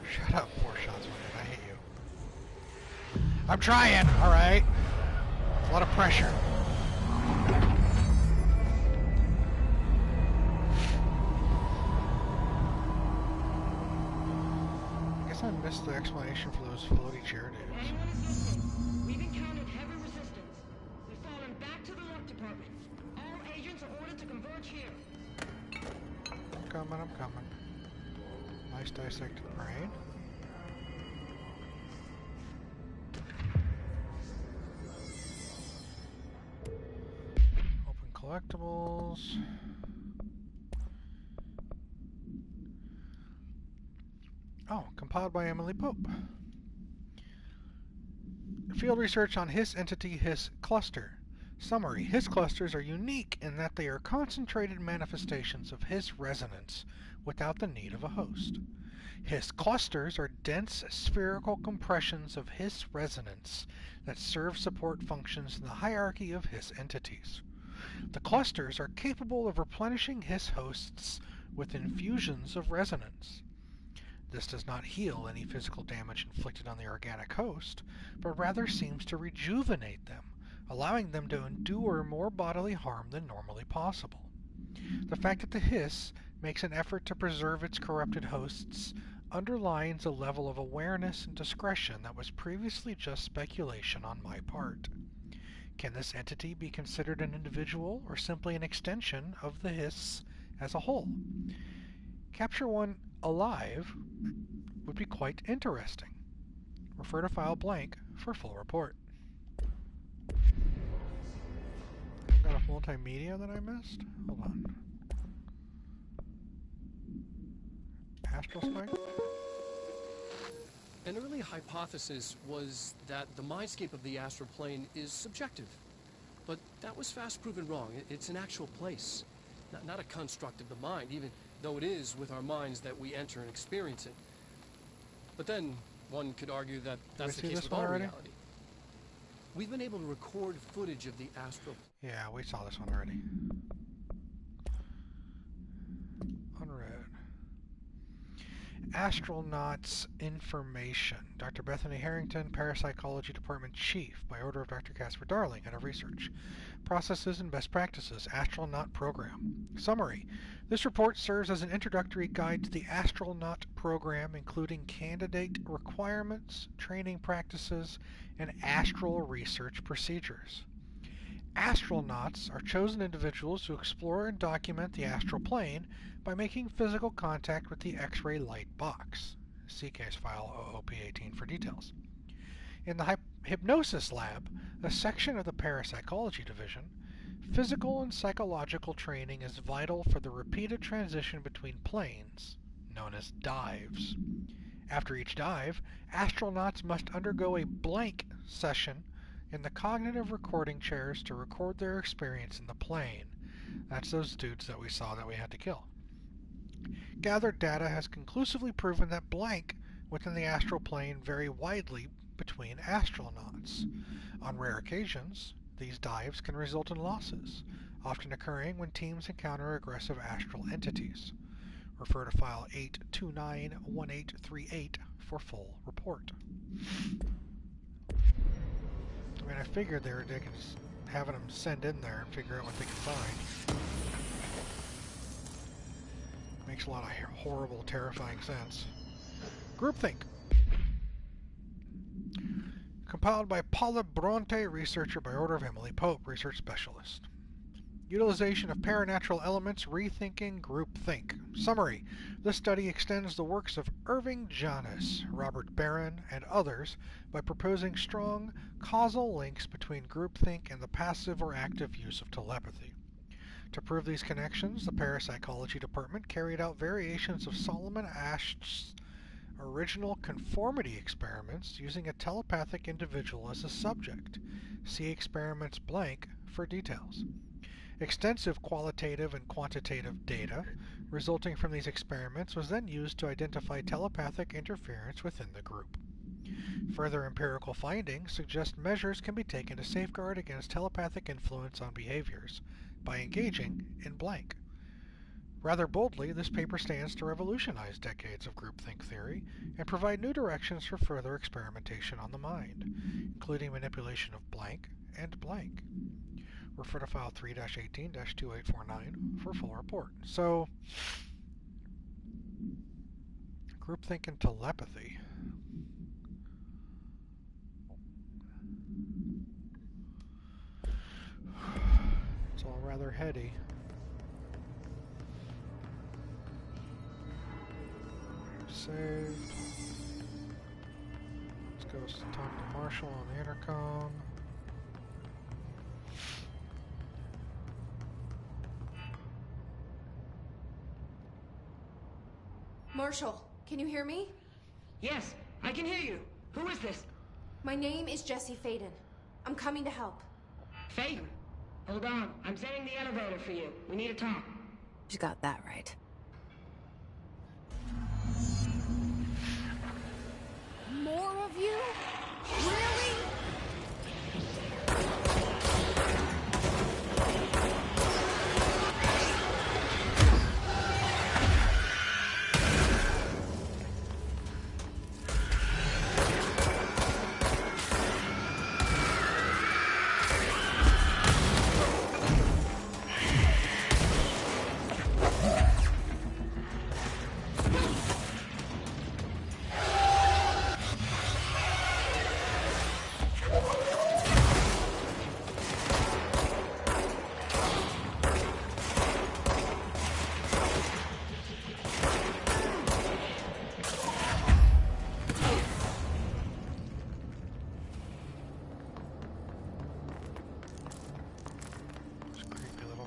Shut up, 4 shots wounded. I hate you. I'm trying, alright? A lot of pressure. I guess I missed the explanation for those floaty chair dudes. Anyone is listening? We've encountered heavy resistance. We've fallen back to the lock department. All agents are ordered to converge here. I'm coming, I'm coming. Nice dissected brain. Open collectibles. Oh, compiled by Emily Pope. Field research on Hiss entity Hiss cluster. Summary. Hiss clusters are unique in that they are concentrated manifestations of Hiss resonance without the need of a host. Hiss clusters are dense spherical compressions of Hiss resonance that serve support functions in the hierarchy of Hiss entities. The clusters are capable of replenishing Hiss hosts with infusions of resonance. This does not heal any physical damage inflicted on the organic host, but rather seems to rejuvenate them, allowing them to endure more bodily harm than normally possible. The fact that the Hiss makes an effort to preserve its corrupted hosts underlines a level of awareness and discretion that was previously just speculation on my part. Can this entity be considered an individual or simply an extension of the Hiss as a whole? Capture one alive would be quite interesting. Refer to file blank for full report. I've got a multimedia that I missed? Hold on. Astral Spike? An early hypothesis was that the mindscape of the astral plane is subjective. But that was fast proven wrong. It's an actual place, not a construct of the mind, even though it is with our minds that we enter and experience it. But then, one could argue that that's the see case this with one all already? reality. We've been able to record footage of the astral. Yeah, we saw this one already. Unread. Astronauts Information. Dr. Bethany Harrington, Parapsychology Department Chief, by order of Dr. Casper Darling, Head of Research. Processes and Best Practices, Astronaut Program. Summary. This report serves as an introductory guide to the Astronaut Program, including candidate requirements, training practices, and astral research procedures. Astronauts are chosen individuals who explore and document the astral plane by making physical contact with the X-ray light box. See case file OOP18 for details. In the Hypnosis Lab, a section of the Parapsychology Division, physical and psychological training is vital for the repeated transition between planes, known as dives. After each dive, astronauts must undergo a blank session in the cognitive recording chairs to record their experience in the plane. That's those dudes that we saw that we had to kill. Gathered data has conclusively proven that blank within the astral plane vary widely between astronauts. On rare occasions, these dives can result in losses, often occurring when teams encounter aggressive astral entities. Refer to file 8291838 for full report. I mean, I figured they can just having them send in there and figure out what they can find. Makes a lot of horrible, terrifying sense. Groupthink. Compiled by Paula Bronte, researcher by order of Emily Pope, research specialist. Utilization of paranatural elements, rethinking groupthink. Summary. This study extends the works of Irving Janis, Robert Barron, and others by proposing strong causal links between groupthink and the passive or active use of telepathy. To prove these connections, the Parapsychology Department carried out variations of Solomon Asch's original conformity experiments using a telepathic individual as a subject. See experiments blank for details. Extensive qualitative and quantitative data resulting from these experiments was then used to identify telepathic interference within the group. Further empirical findings suggest measures can be taken to safeguard against telepathic influence on behaviors by engaging in blank. Rather boldly, this paper stands to revolutionize decades of groupthink theory and provide new directions for further experimentation on the mind, including manipulation of blank and blank. Refer to file 3-18-2849 for full report. So, groupthink and telepathy. It's all rather heady. Saved. Let's go talk to Marshall on the intercom. Marshall, can you hear me? Yes, I can hear you. Who is this? My name is Jesse Faden. I'm coming to help. Faden. Hold on. I'm setting the elevator for you. We need to talk. You got that right. More of you? Really?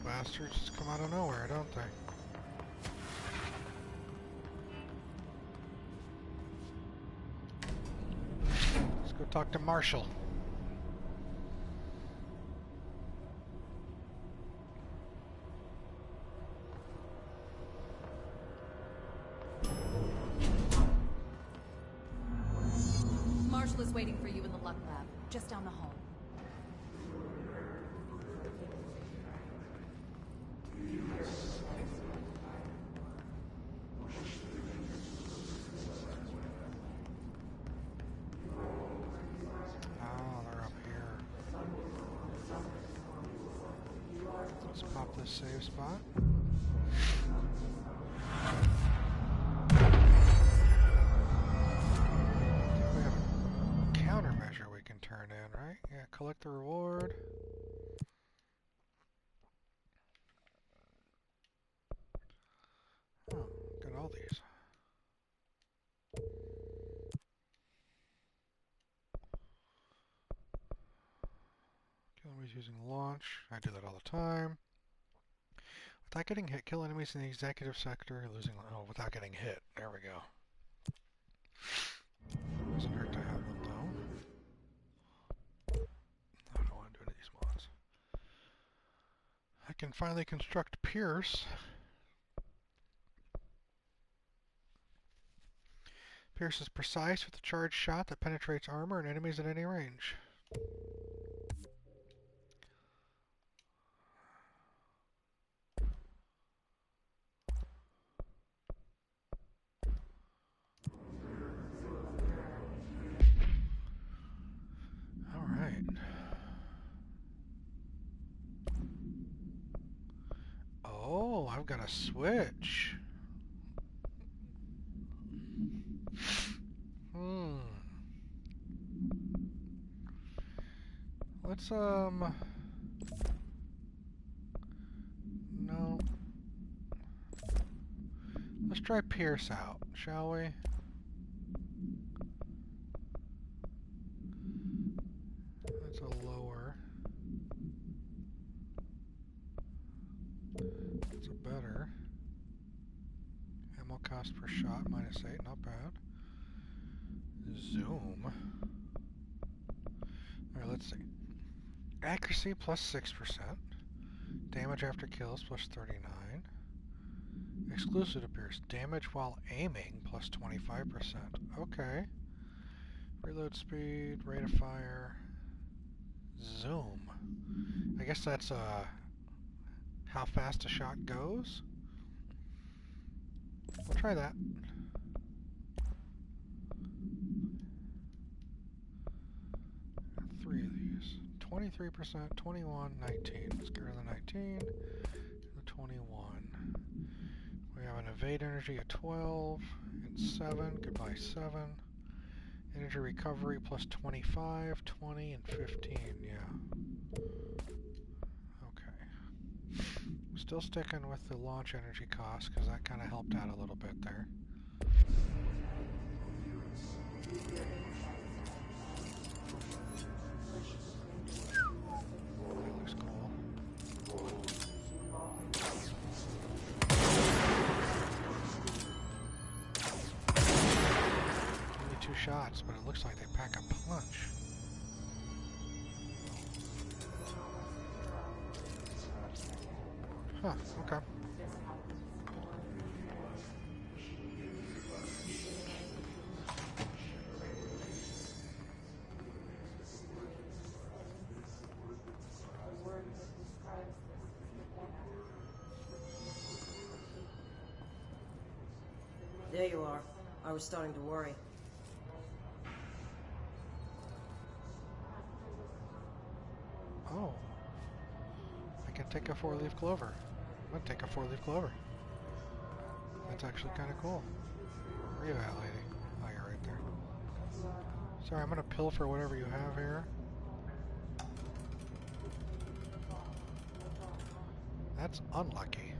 Bastards just come out of nowhere, don't they? Let's go talk to Marshall. Marshall is waiting for you in the Luck Lab, just down the hall. Save spot. We have a countermeasure we can turn in, right? Yeah, collect the reward. Oh, got all these. Kill enemies using launch. I do that all the time. Without getting hit, kill enemies in the executive sector, losing... Oh, without getting hit. There we go. Doesn't hurt to have them, though. I don't want to do any of these mods. I can finally construct Pierce. Pierce is precise with a charged shot that penetrates armor and enemies at any range. Oh, I've got a switch. Let's try Pierce out, shall we? That's a lower. That's a better. Ammo cost per shot, -8, not bad. Zoom. Alright, let's see. Accuracy plus 6%. Damage after kills plus 39. Exclusive to Pierce. Damage while aiming plus 25%. Okay. Reload speed, rate of fire. Zoom. I guess that's how fast a shot goes. We'll try that. Three of these. 23%, 21, 19. Let's get rid of the 19. The 21. We have an evade energy at 12 and 7. Goodbye 7. Energy recovery plus 25, 20, and 15. Yeah. Okay. Still sticking with the launch energy cost because that kind of helped out a little bit there. That looks cool. Only 2 shots, but it looks like they pack a punch. Huh, okay. There you are. I was starting to worry. Oh. I can take a 4-leaf clover. I'm gonna take a 4-leaf clover. That's actually kind of cool. Where are you at, lady? Oh, you're right there. Sorry, I'm gonna pilfer whatever you have here. That's unlucky.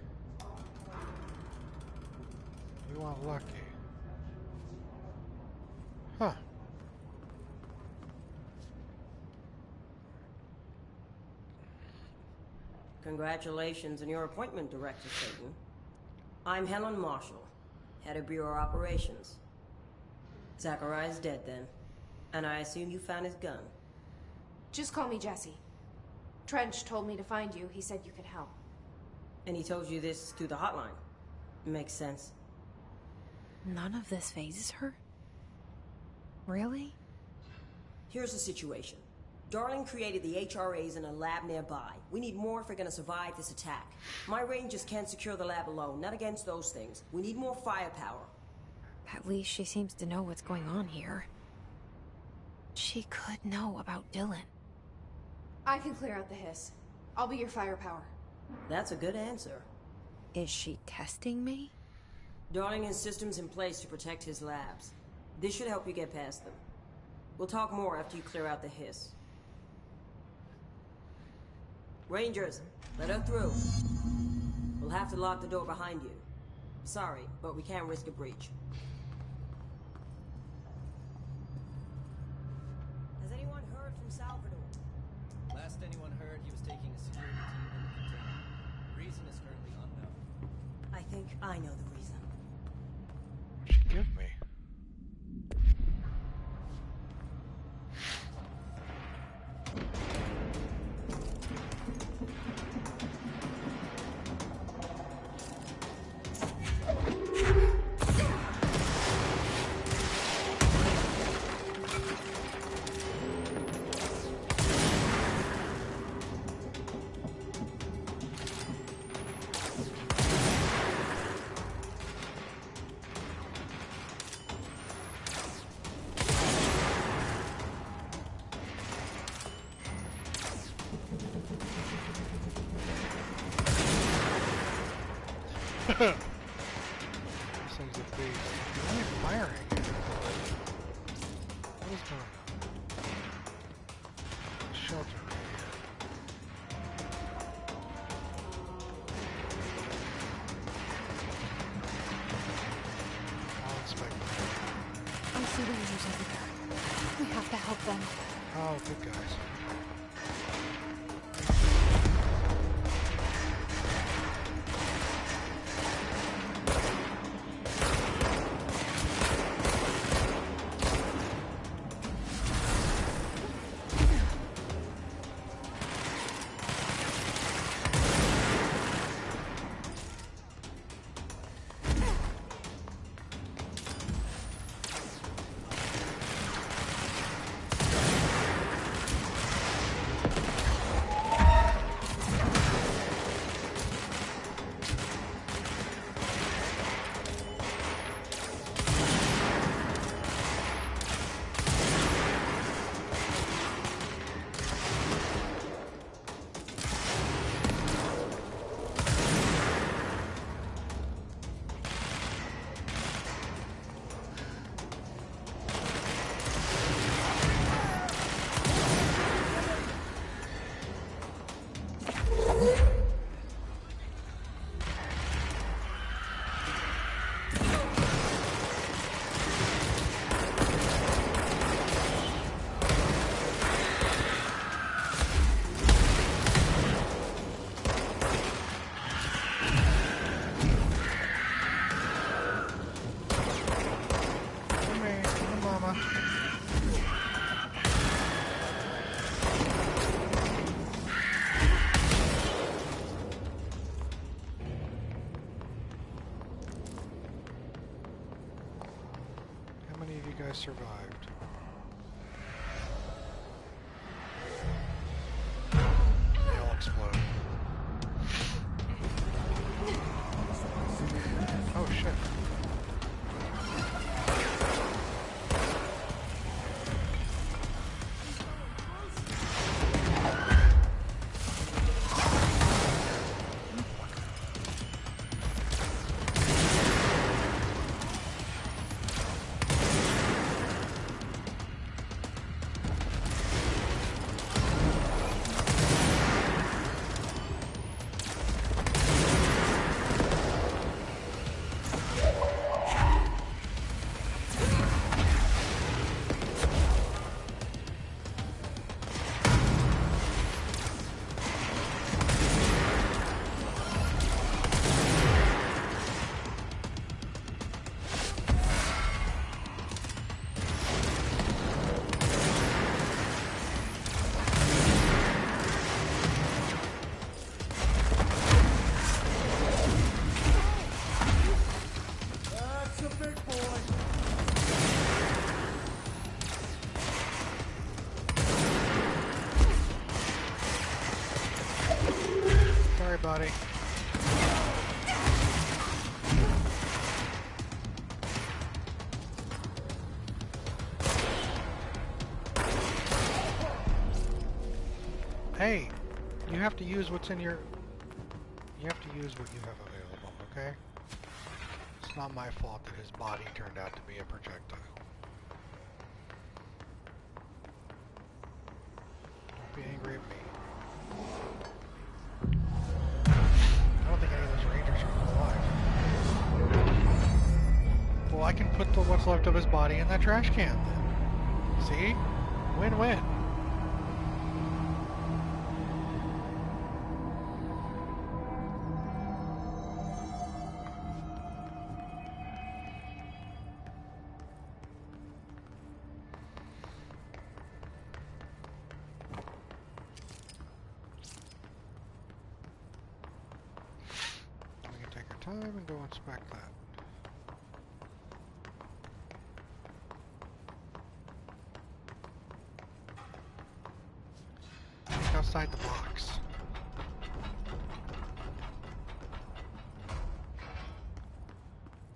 We want lucky. Huh. Congratulations on your appointment, Director Satan. I'm Helen Marshall, Head of Bureau Operations. Zachariah's dead then, and I assume you found his gun. Just call me Jesse. Trench told me to find you. He said you could help. And he told you this through the hotline. Makes sense. None of this phases her? Really? Here's the situation. Darling created the HRAs in a lab nearby. We need more if we're gonna survive this attack. My Rangers can't secure the lab alone, not against those things. We need more firepower. At least she seems to know what's going on here. She could know about Dylan. I can clear out the hiss. I'll be your firepower. That's a good answer. Is she testing me? Darling has systems in place to protect his labs. This should help you get past them. We'll talk more after you clear out the hiss. Rangers, let her through. We'll have to lock the door behind you. Sorry, but we can't risk a breach. Has anyone heard from Salvador? Last anyone heard, he was taking a security team in the container. Reason is currently unknown. I think I know the reason. What'd she give me? This thing's a beast. Why are you firing? What is going on? Shelter right here. them. Oh, good guys. Survived. They all explode. Oh shit. Buddy. Hey, you have to use what's in your... You have to use what you have available, okay? It's not my fault that his body turned out to be a projectile. Don't be angry at me. I don't think any of those rangers are alive. Well, I can put what's left of his body in that trash can then. See? Win-win. Time and go inspect that. Look outside the box.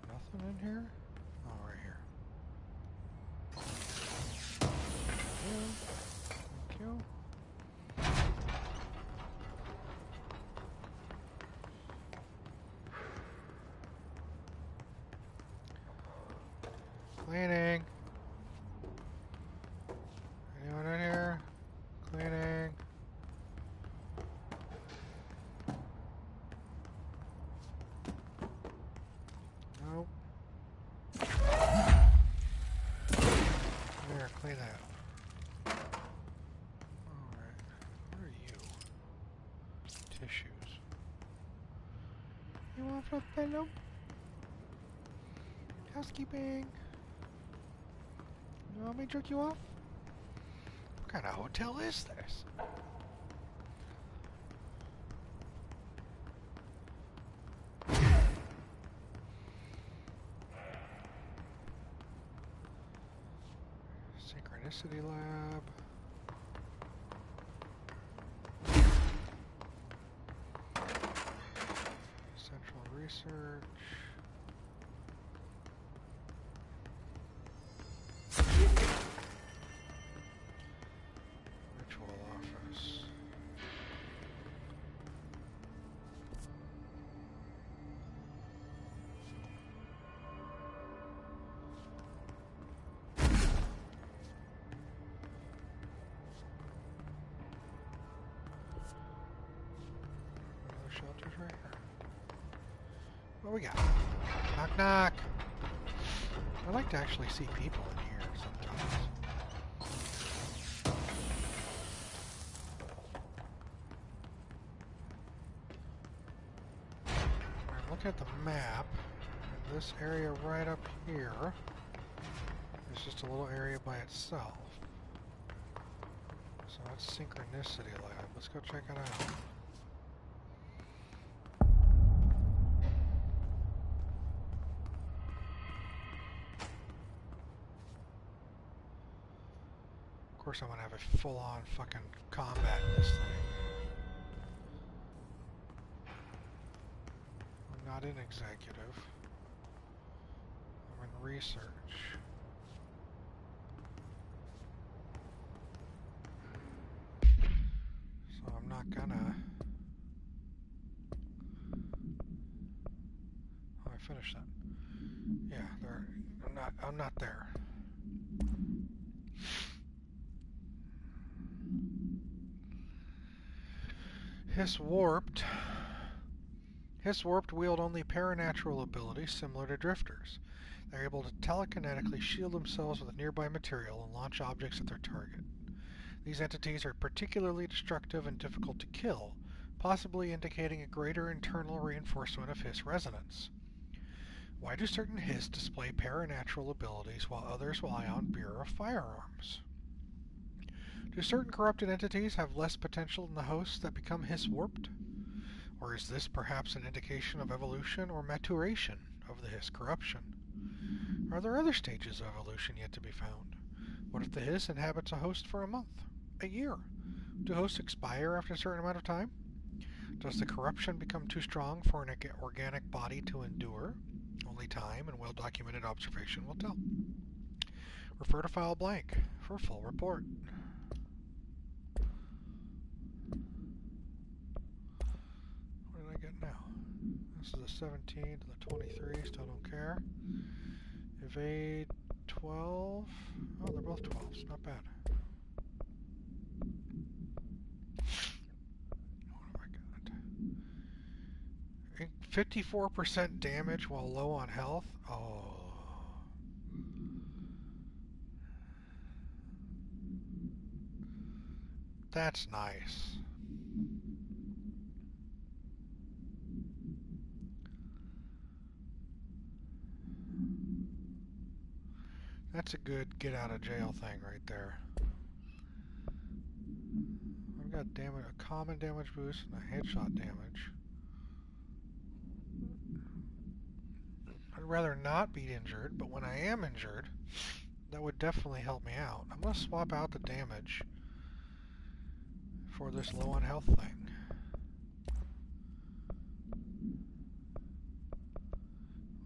Nothing in here? Oh, right here. Thank you. Cleaning. Anyone in here? Cleaning. You want to pillow? Housekeeping. You want me to jerk you off? What kind of hotel is this? Synchronicity lab. Central research. Ritual office. Another shelter's right here. What we got? Knock knock. I like to actually see people in here sometimes. I'm looking at the map, and this area right up here is just a little area by itself. So that's Synchronicity Lab. Let's go check it out. Of course I'm gonna have a full-on fucking combat in this thing. I'm not in executive. I'm in research. So I'm not gonna... Oh, I finished that. Yeah, there. I'm not there. Hiss Warped. Hiss Warped wield only paranatural abilities similar to drifters. They're able to telekinetically shield themselves with nearby material and launch objects at their target. These entities are particularly destructive and difficult to kill, possibly indicating a greater internal reinforcement of Hiss resonance. Why do certain Hiss display paranatural abilities while others rely on Bureau of Firearms? Do certain corrupted entities have less potential than the hosts that become Hiss Warped? Or is this perhaps an indication of evolution or maturation of the Hiss corruption? Are there other stages of evolution yet to be found? What if the Hiss inhabits a host for a month? A year? Do hosts expire after a certain amount of time? Does the corruption become too strong for an organic body to endure? Only time and well-documented observation will tell. Refer to file blank for a full report. What did I get now? This is the 17 to the 23, still don't care. Evade 12. Oh, they're both 12s, not bad. What have I got? 54% damage while low on health? Oh. That's nice. That's a good get out of jail thing right there. I've got damage, a common damage boost and a headshot damage. I'd rather not be injured, but when I am injured, that would definitely help me out. I'm going to swap out the damage for this low on health thing.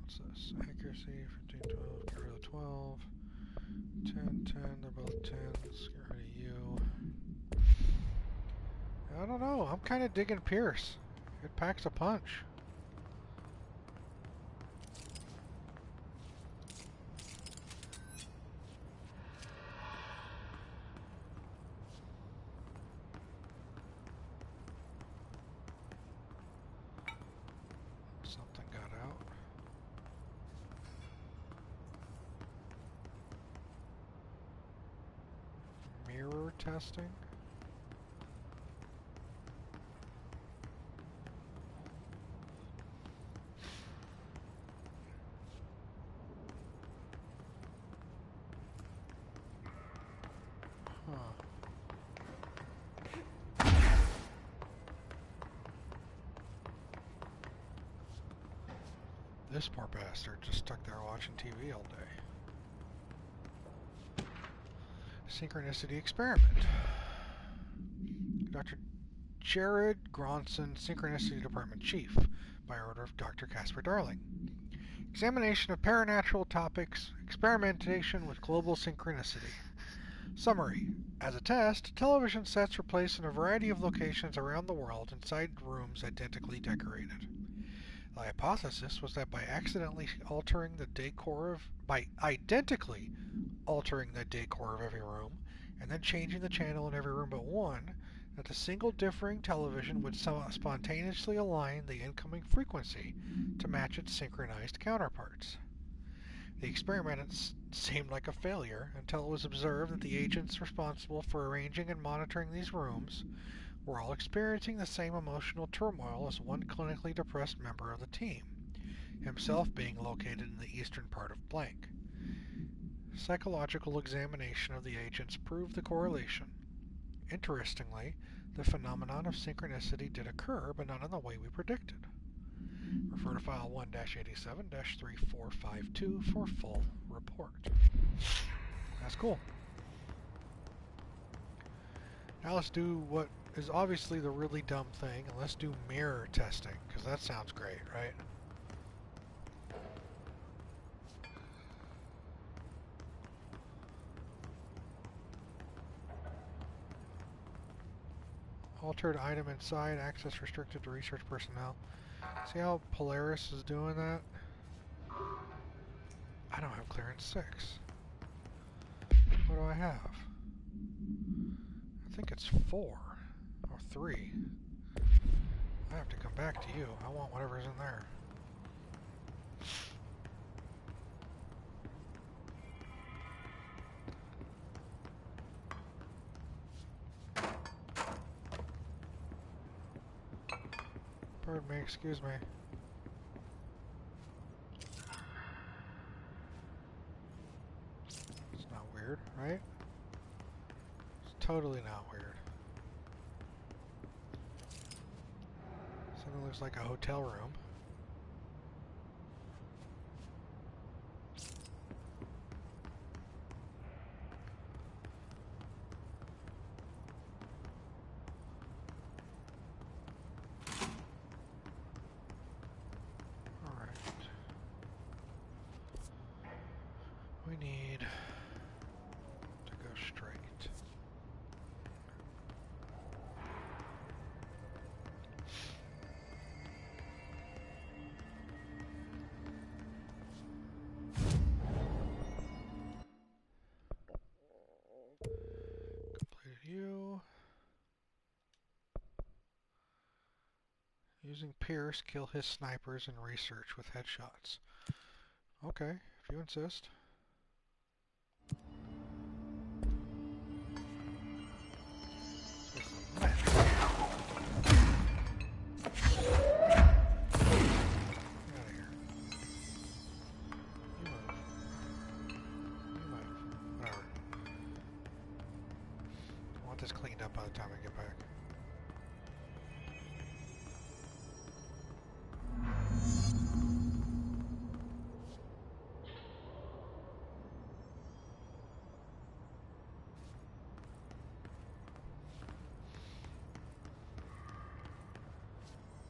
What's this? Accuracy, 15, 12, get rid of the 12. 10, 10, they're both 10s, get rid of you. I don't know, I'm kind of digging Pierce. It packs a punch. Something got out. Mirror testing. This poor bastard just stuck there watching TV all day. Synchronicity experiment. Dr. Jared Gronson, Synchronicity Department Chief, by order of Dr. Casper Darling. Examination of paranatural topics, experimentation with global synchronicity. Summary. As a test, television sets were placed in a variety of locations around the world inside rooms identically decorated. The hypothesis was that by identically altering the decor of every room, and then changing the channel in every room but one, that the single differing television would spontaneously align the incoming frequency to match its synchronized counterparts. The experiment seemed like a failure until it was observed that the agents responsible for arranging and monitoring these rooms were all experiencing the same emotional turmoil as one clinically depressed member of the team, himself being located in the eastern part of blank. Psychological examination of the agents proved the correlation. Interestingly, the phenomenon of synchronicity did occur, but not in the way we predicted. Refer to File 1-87-3452 for full report. That's cool. Now let's do what is obviously the really dumb thing, and let's do mirror testing, because that sounds great, right? Altered item inside, access restricted to research personnel. See how Polaris is doing that? I don't have clearance 6. What do I have? I think it's 4 or 3. I have to come back to you. I want whatever's in there. Pardon me, excuse me. It's not weird, right? It's totally not weird. Something looks like a hotel room. We need to go straight. Completed you. Using Pierce, kill his snipers and research with headshots. Okay, if you insist. This cleaned up by the time I get back.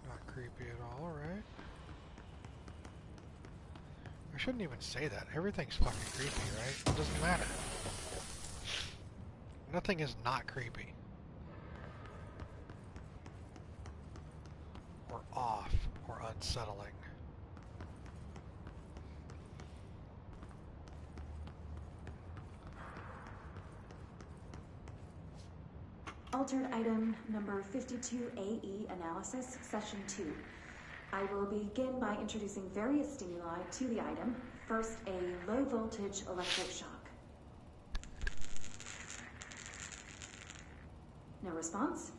Not creepy at all, right? I shouldn't even say that. Everything's fucking creepy, right? It doesn't matter. Nothing is not creepy. Or off, or unsettling. Altered item number 52AE analysis, session 2. I will begin by introducing various stimuli to the item. First, a low voltage electric shock. No response.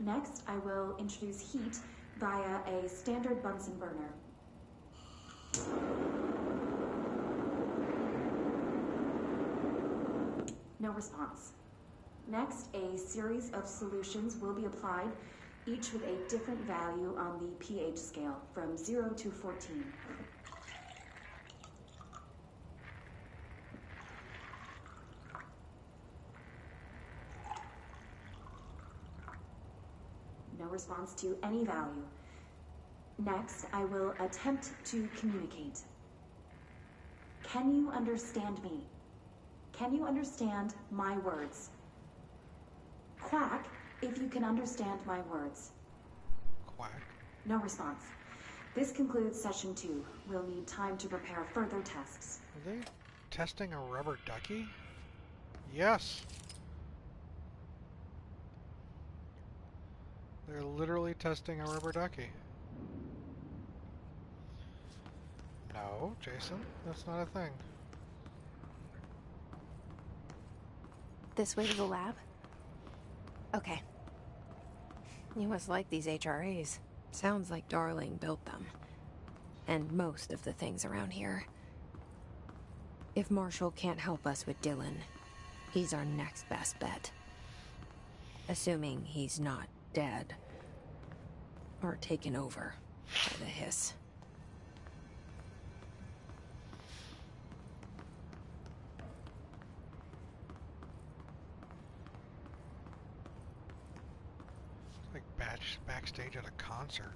Next, I will introduce heat via a standard Bunsen burner. No response. Next, a series of solutions will be applied, each with a different value on the pH scale, from 0 to 14. response to any value. Next, I will attempt to communicate. Can you understand me? Can you understand my words? Quack, if you can understand my words. Quack. No response. This concludes session 2. We'll need time to prepare further tests. Are they testing a rubber ducky? Yes. They're literally testing a rubber ducky. No, Jason, that's not a thing. This way to the lab? Okay. You must like these HRAs. Sounds like Darling built them. And most of the things around here. If Marshall can't help us with Dylan, he's our next best bet. Assuming he's not dead. Or taken over by the hiss. It's like backstage at a concert.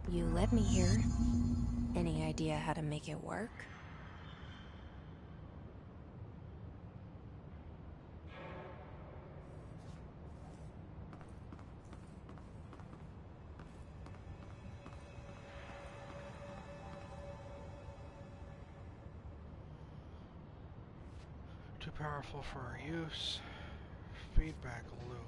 You led me here. Any idea how to make it work? Too powerful for our use. Feedback loop.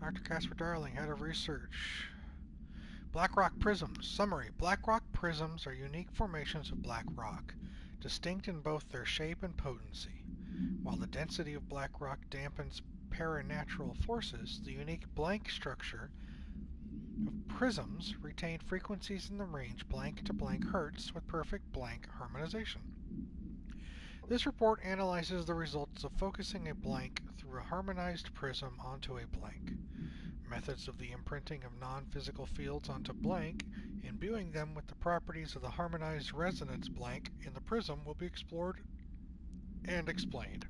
Dr. Casper Darling, Head of Research. Black rock prisms. Summary. Black rock prisms are unique formations of black rock, distinct in both their shape and potency. While the density of black rock dampens paranatural forces, the unique blank structure of prisms retain frequencies in the range blank to blank hertz with perfect blank harmonization. This report analyzes the results of focusing a blank through a harmonized prism onto a blank. Methods of the imprinting of non-physical fields onto blank, imbuing them with the properties of the harmonized resonance blank in the prism will be explored and explained.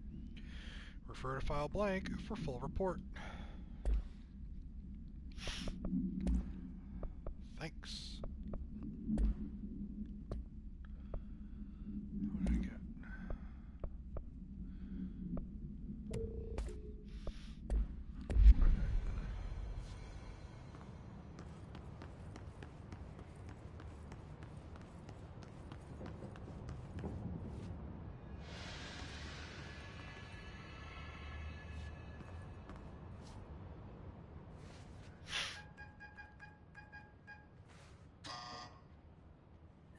Refer to file blank for full report. Thanks. What did I get?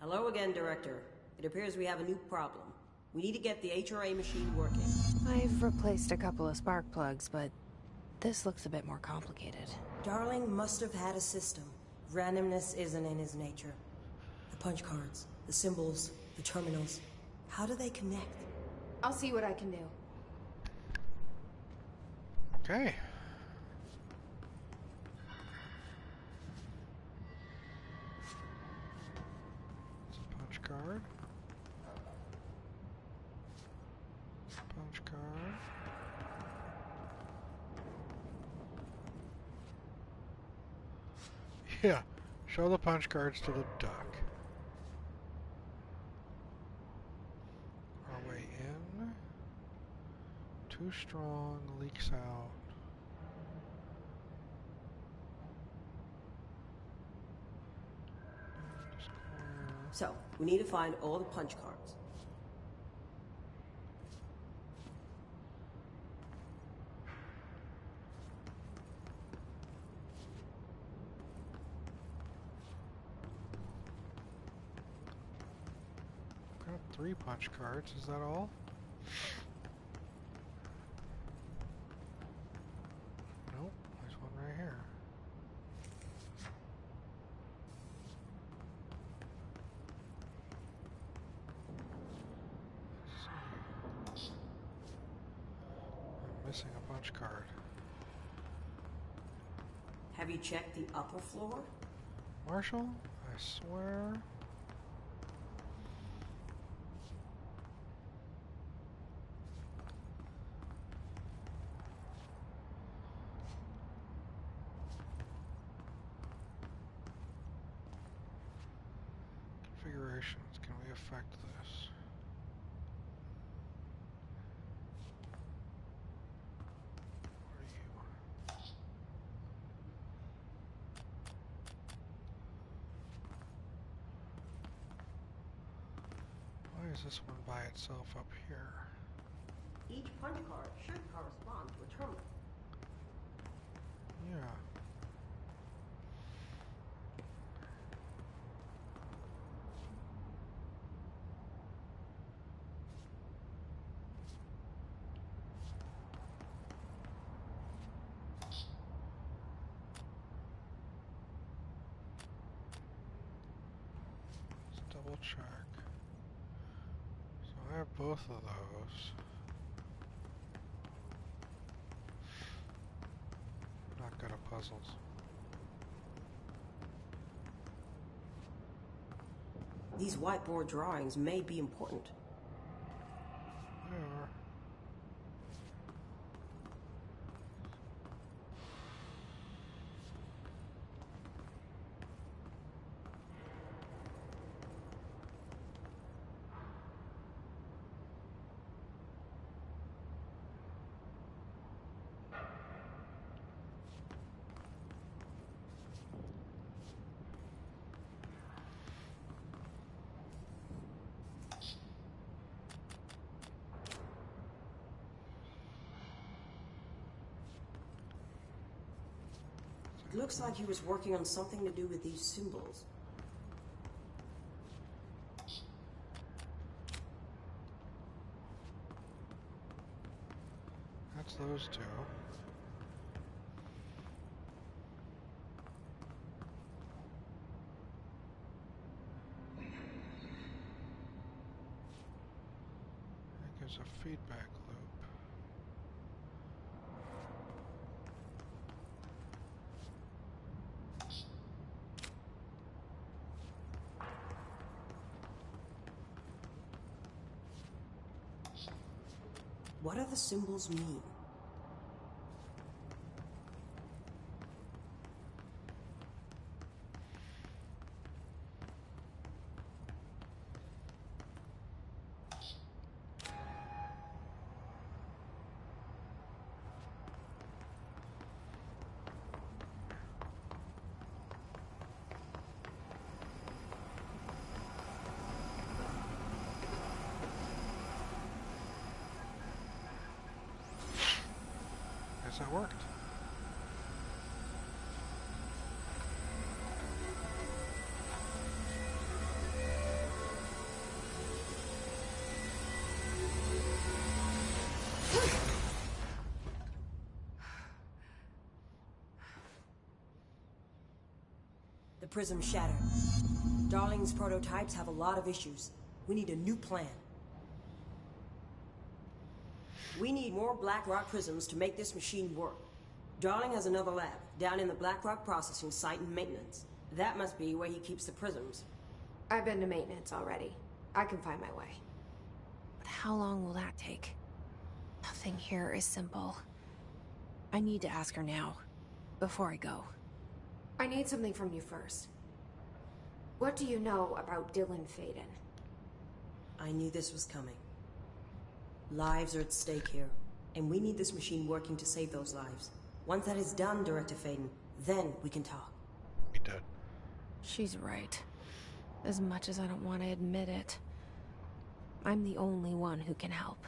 Hello again, Director. It appears we have a new problem. We need to get the HRA machine working. I've replaced a couple of spark plugs, but this looks a bit more complicated. Darling must have had a system. Randomness isn't in his nature. The punch cards, the symbols, the terminals. How do they connect? I'll see what I can do. Okay. It's a punch card. Punch card. Yeah, show the punch cards to the duck. Too strong, leaks out. So, we need to find all the punch cards. Got 3 punch cards, is that all? Nope, there's one right here. I'm missing a punch card. Have you checked the upper floor? Marshall, I swear. Configurations, can we affect this? What are you? Why is this one by itself up here? Each punch card should correspond to a terminal. Yeah. Let's double check. So I have both of those. Not good at puzzles. These whiteboard drawings may be important. They are. It looks like he was working on something to do with these symbols. That's those two. That gives a feedback loop. What do the symbols mean? Guess that worked. The prism shattered. Darling's prototypes have a lot of issues. We need a new plan. We need more Blackrock prisms to make this machine work. Darling has another lab, down in the Blackrock processing site in maintenance. That must be where he keeps the prisms. I've been to maintenance already. I can find my way. But how long will that take? Nothing here is simple. I need to ask her now, before I go. I need something from you first. What do you know about Dylan Faden? I knew this was coming. Lives are at stake here. And we need this machine working to save those lives. Once that is done, Director Faden, then we can talk. Be dead. She's right. As much as I don't want to admit it. I'm the only one who can help.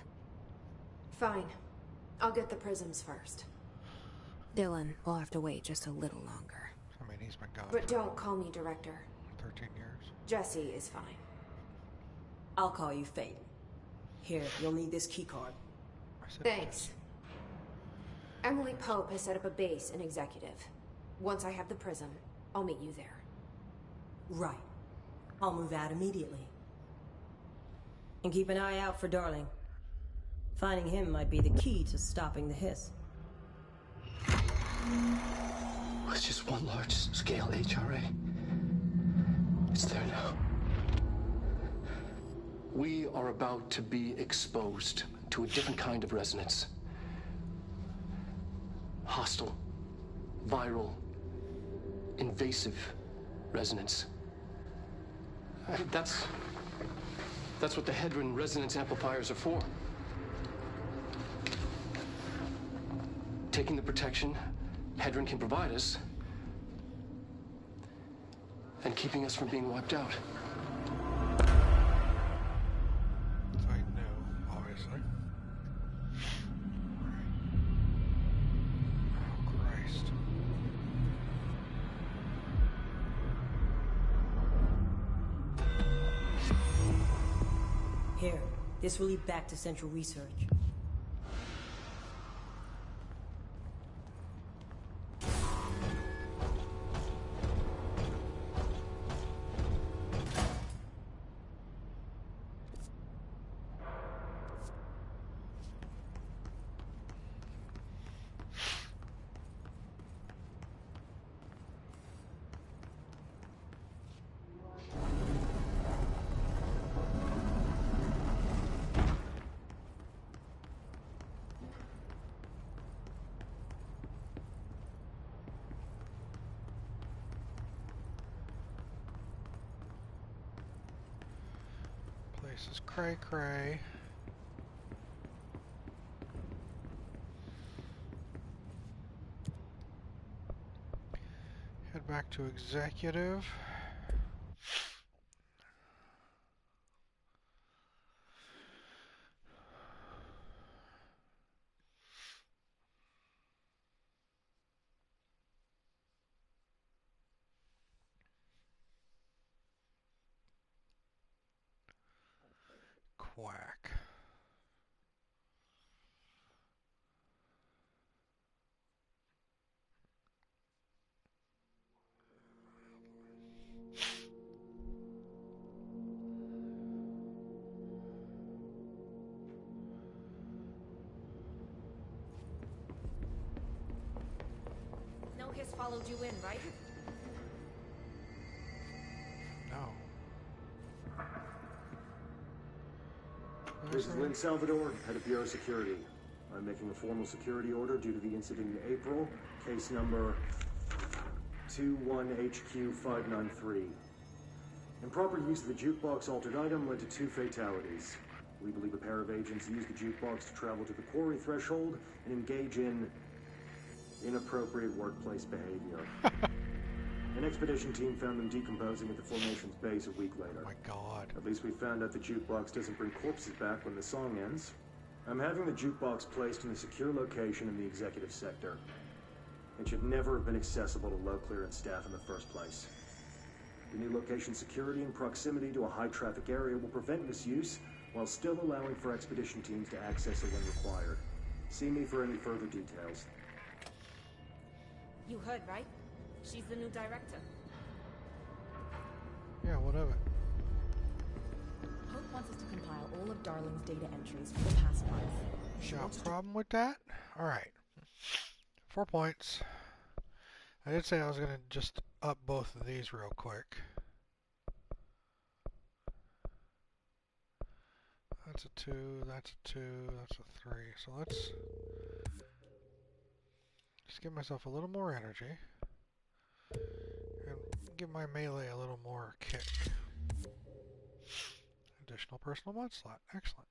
Fine. I'll get the prisms first. Dylan will have to wait just a little longer. I mean, he's been gone But for don't call me Director. 13 years. Jesse is fine. I'll call you Faden. Here, you'll need this keycard. I said Thanks. Emily Pope has set up a base in Executive. Once I have the prism, I'll meet you there. Right. I'll move out immediately. And keep an eye out for Darling. Finding him might be the key to stopping the hiss. It's just one large-scale HRA. It's there now. We are about to be exposed to a different kind of resonance. Hostile, viral, invasive resonance. That's what the Hedron resonance amplifiers are for. Taking the protection Hedron can provide us, and keeping us from being wiped out. So I knew, obviously. Oh, Christ. Here, this will lead back to Central Research. This is cray cray. Head back to Executive. Quack. No hiss followed you in, right? No. This is Lynn Salvador, head of Bureau Security. I'm making a formal security order due to the incident in April, case number 21HQ593. Improper use of the jukebox altered item led to 2 fatalities. We believe a pair of agents used the jukebox to travel to the quarry threshold and engage in inappropriate workplace behavior. An expedition team found them decomposing at the formation's base a week later. Oh my God. At least we found out the jukebox doesn't bring corpses back when the song ends. I'm having the jukebox placed in a secure location in the executive sector. It should never have been accessible to low clearance staff in the first place. The new location's security and proximity to a high traffic area will prevent misuse while still allowing for expedition teams to access it when required. See me for any further details. You heard, right? She's the new director. Yeah, what of it? Hope wants us to compile all of Darling's data entries for the past month. Got a problem with that? Alright. 4 points. I did say I was going to just up both of these real quick. That's a 2, that's a 2, that's a 3. So let's just give myself a little more energy. And give my melee a little more kick. Additional personal mod slot. Excellent.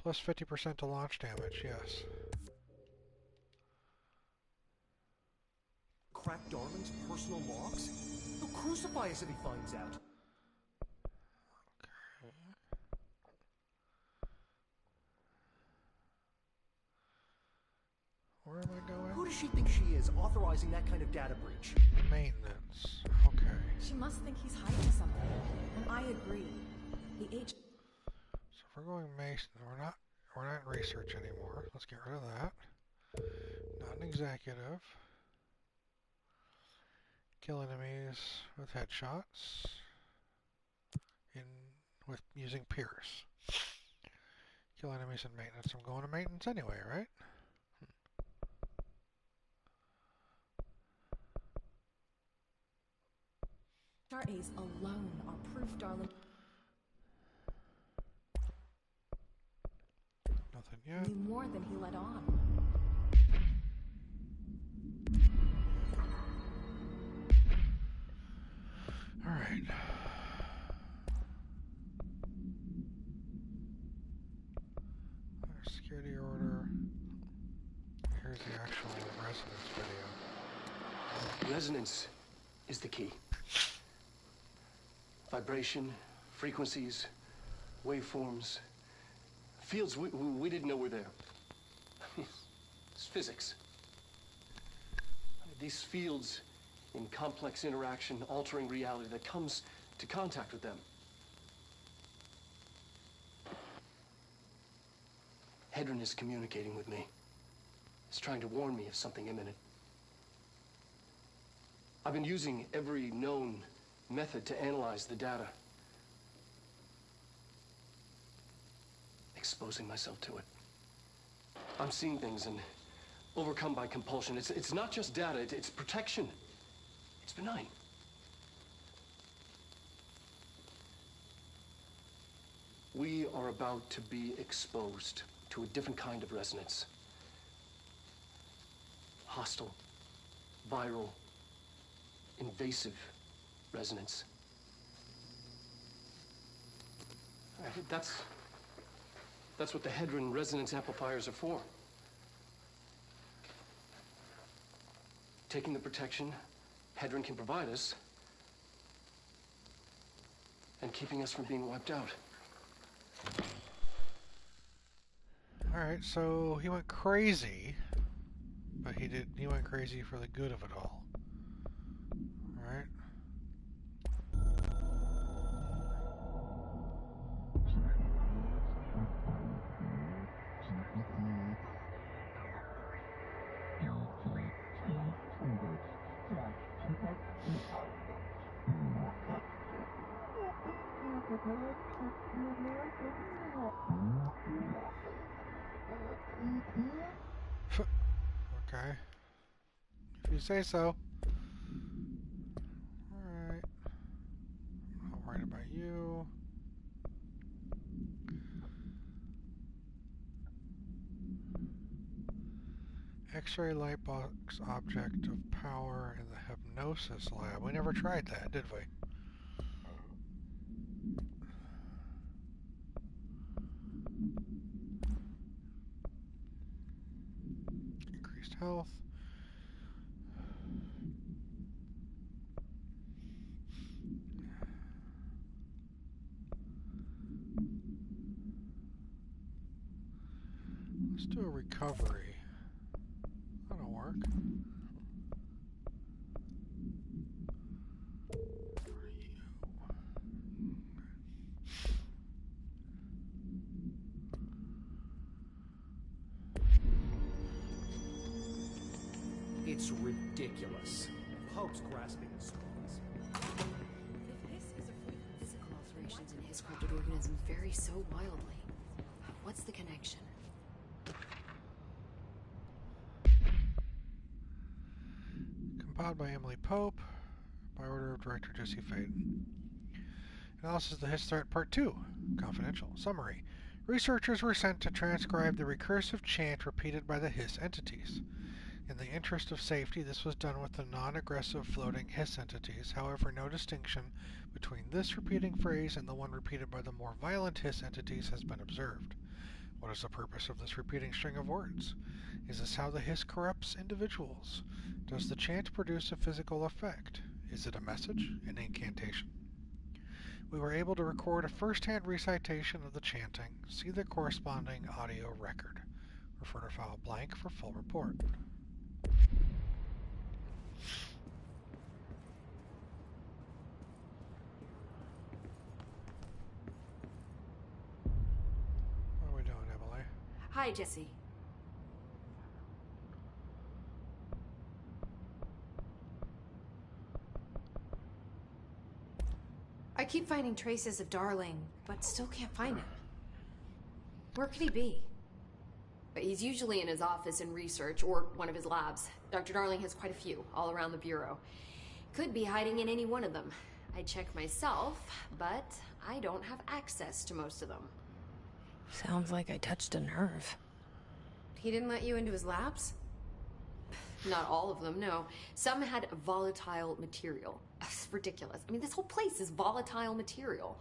Plus 50% to launch damage, yes. Crack Darling's personal logs? He'll crucify us if he finds out. Where am I going? Who does she think she is, authorizing that kind of data breach? Maintenance. Okay. She must think he's hiding something. And I agree. The H... So if we're going Mason, we're not in research anymore. Let's get rid of that. Not an executive. Kill enemies with headshots. With using Pierce. Kill enemies in maintenance. I'm going to maintenance anyway, right? HRAs alone are proof Darling... Nothing yet. knew more than he let on. Alright. Security order. Here's the actual resonance video. Resonance is the key. Vibration, frequencies, waveforms, fields we didn't know were there. It's physics. These fields in complex interaction, altering reality that comes to contact with them. Hedron is communicating with me. He's trying to warn me of something imminent. I've been using every known method to analyze the data. Exposing myself to it. I'm seeing things and overcome by compulsion. It's not just data, it's protection. It's benign. We are about to be exposed to a different kind of resonance. Hostile, viral, invasive resonance. That's what the Hedron resonance amplifiers are for. Taking the protection Hedron can provide us and keeping us from being wiped out. Alright, so he went crazy, but he went crazy for the good of it all. Alright. Okay. If you say so. Alright. I'm not worried about you. X-ray light box object of power in the hypnosis lab. We never tried that, did we? Increased health. Let's do a recovery. That'll work. It's ridiculous. Pope's grasping at straws. If Hiss is a freak, physical alterations in his corrupted organism vary so wildly. What's the connection? Compiled by Emily Pope, by order of director Jesse Faden. Analysis of the Hiss threat part 2. Confidential. Summary. Researchers were sent to transcribe the recursive chant repeated by the Hiss entities. In the interest of safety, this was done with the non-aggressive floating Hiss entities. However, no distinction between this repeating phrase and the one repeated by the more violent Hiss entities has been observed. What is the purpose of this repeating string of words? Is this how the hiss corrupts individuals? Does the chant produce a physical effect? Is it a message, an incantation? We were able to record a first-hand recitation of the chanting. See the corresponding audio record. Refer to file blank for full report. What are we doing, Emily? Hi, Jesse. I keep finding traces of Darling, but still can't find him. Where could he be? He's usually in his office in research, or one of his labs. Dr. Darling has quite a few, all around the Bureau. Could be hiding in any one of them. I check myself, but I don't have access to most of them. Sounds like I touched a nerve. He didn't let you into his labs? Not all of them, no. Some had volatile material. It's ridiculous. I mean, this whole place is volatile material.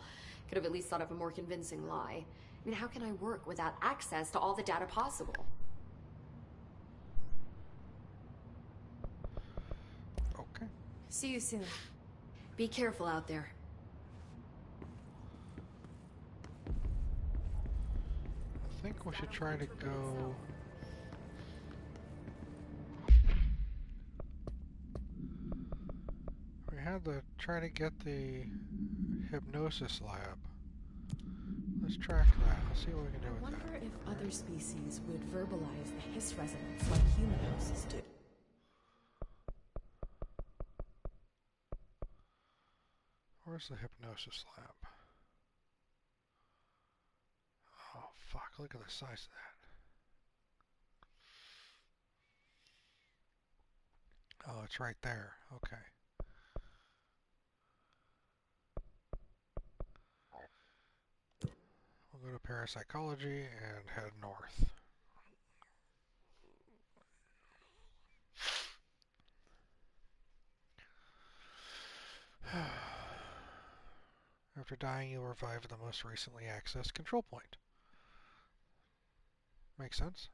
Could have at least thought of a more convincing lie. I mean, how can I work without access to all the data possible? Okay. See you soon. Be careful out there. I think we should try to go... We had to try to get the hypnosis lab. Let's track that. Let's see what we can do I with that. wonder if other species would verbalize the hiss resonance like human houses do. Where's the hypnosis lab? Oh, fuck. Look at the size of that. Oh, it's right there. Okay. We'll go to parapsychology and head north. After dying, you'll revive at the most recently accessed control point. Makes sense?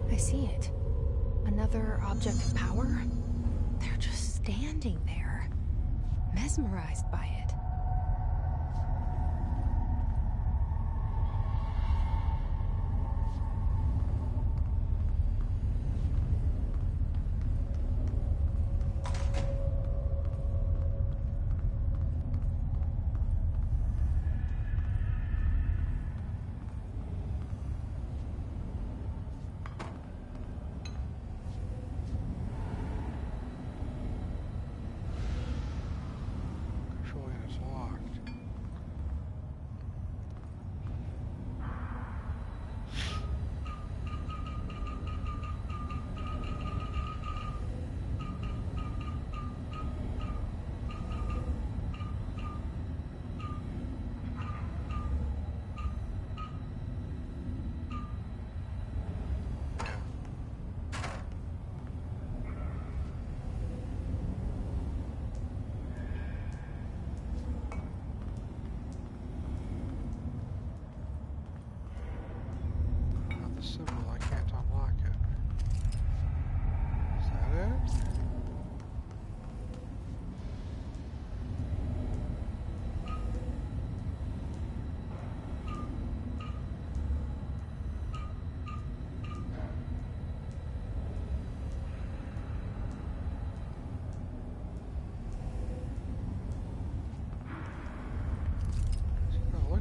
I see it. Another object of power? They're just standing there, mesmerized by it. Control unit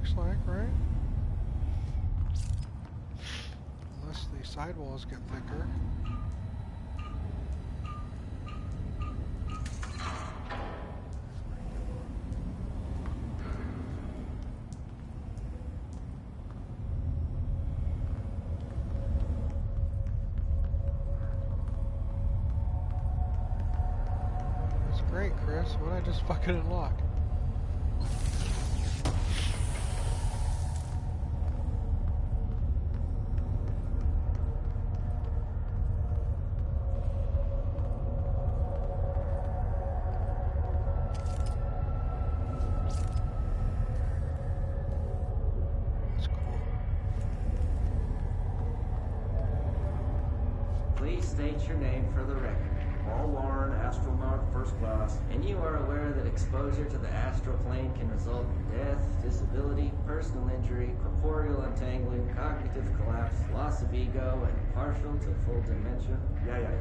looks like, right? Unless the sidewalls get thicker. That's great, Chris. What did I just fucking unlock? Please state your name for the record. Paul Warren, astronaut, first class. And you are aware that exposure to the astral plane can result in death, disability, personal injury, corporeal untangling, cognitive collapse, loss of ego, and partial to full dementia? Yeah.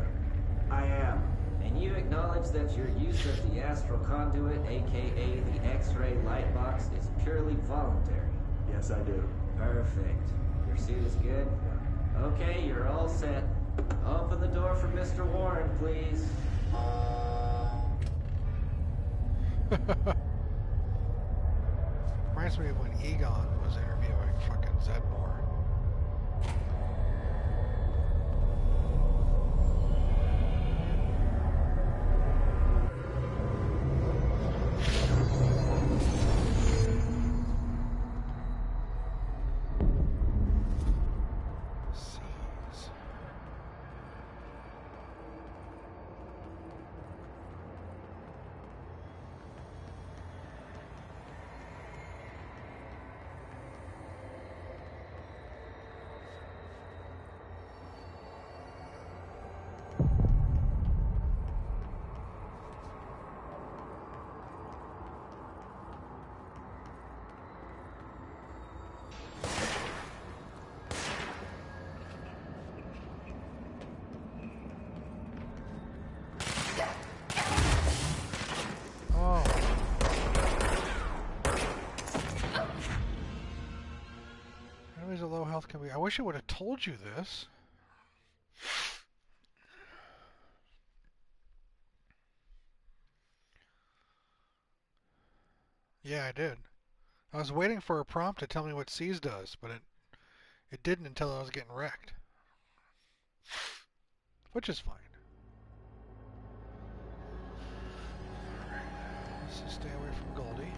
I am. And you acknowledge that your use of the astral conduit, aka the X-ray light box, is purely voluntary? Yes, I do. Perfect. Your suit is good? Okay, you're all set. Open the door for Mr. Warren, please. Reminds me of when Egon was interviewing fucking Zedmore. Low health can be. I wish I would have told you this. Yeah, I did. I was waiting for a prompt to tell me what Seize does, but it didn't until I was getting wrecked. Which is fine. Alright, let's just stay away from Goldie.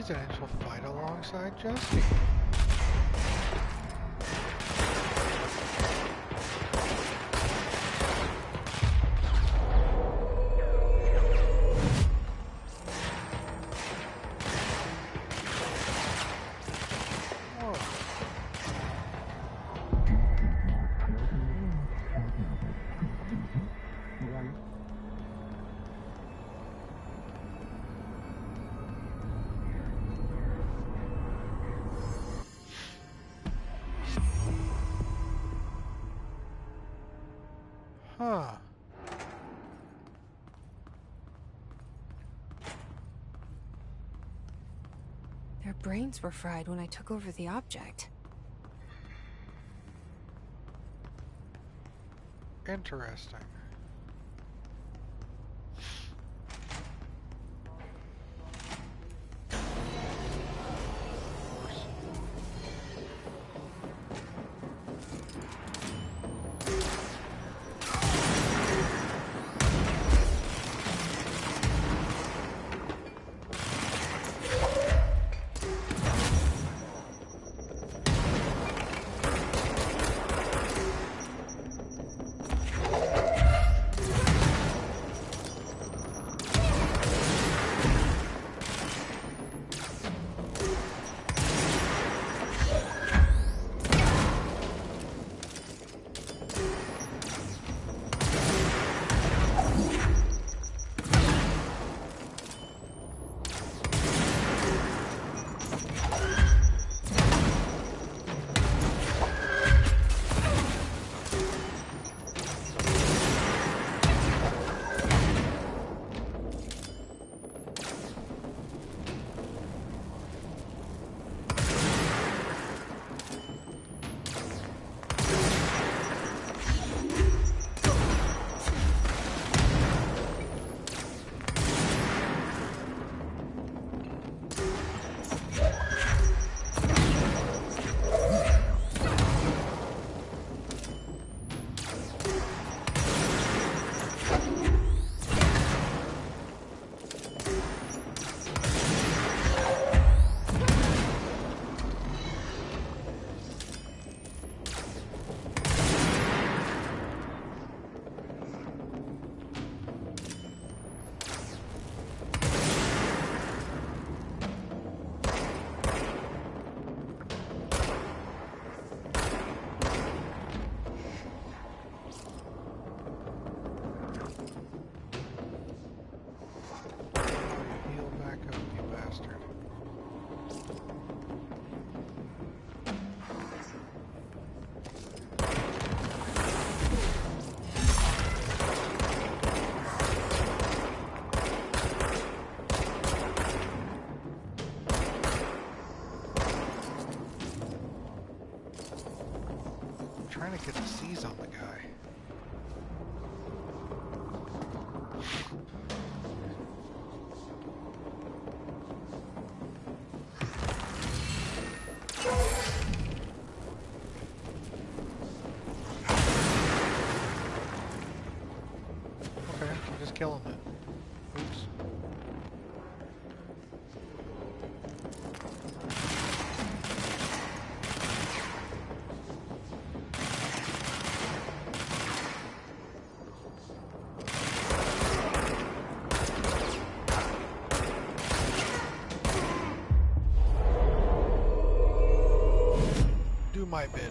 And she'll fight alongside Jesse. Huh. Their brains were fried when I took over the object. Interesting. trying to get the C's on the guy. Okay, I'm just killing it. Oops. Do my bidding.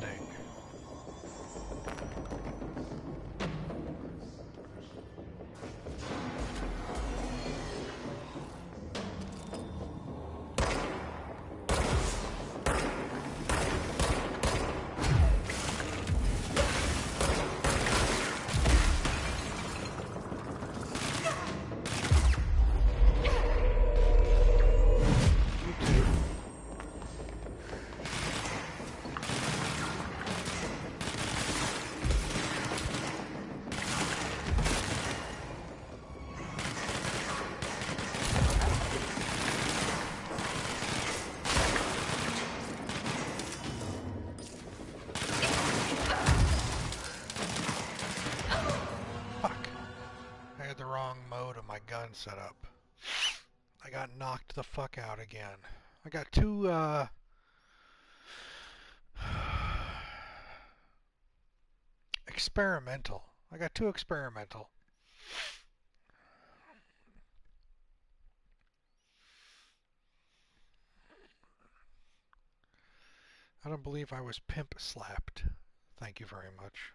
Gun set up. I got knocked the fuck out again. I got two experimental. I got two experimental. I don't believe I was pimp slapped. Thank you very much.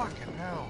Fucking hell.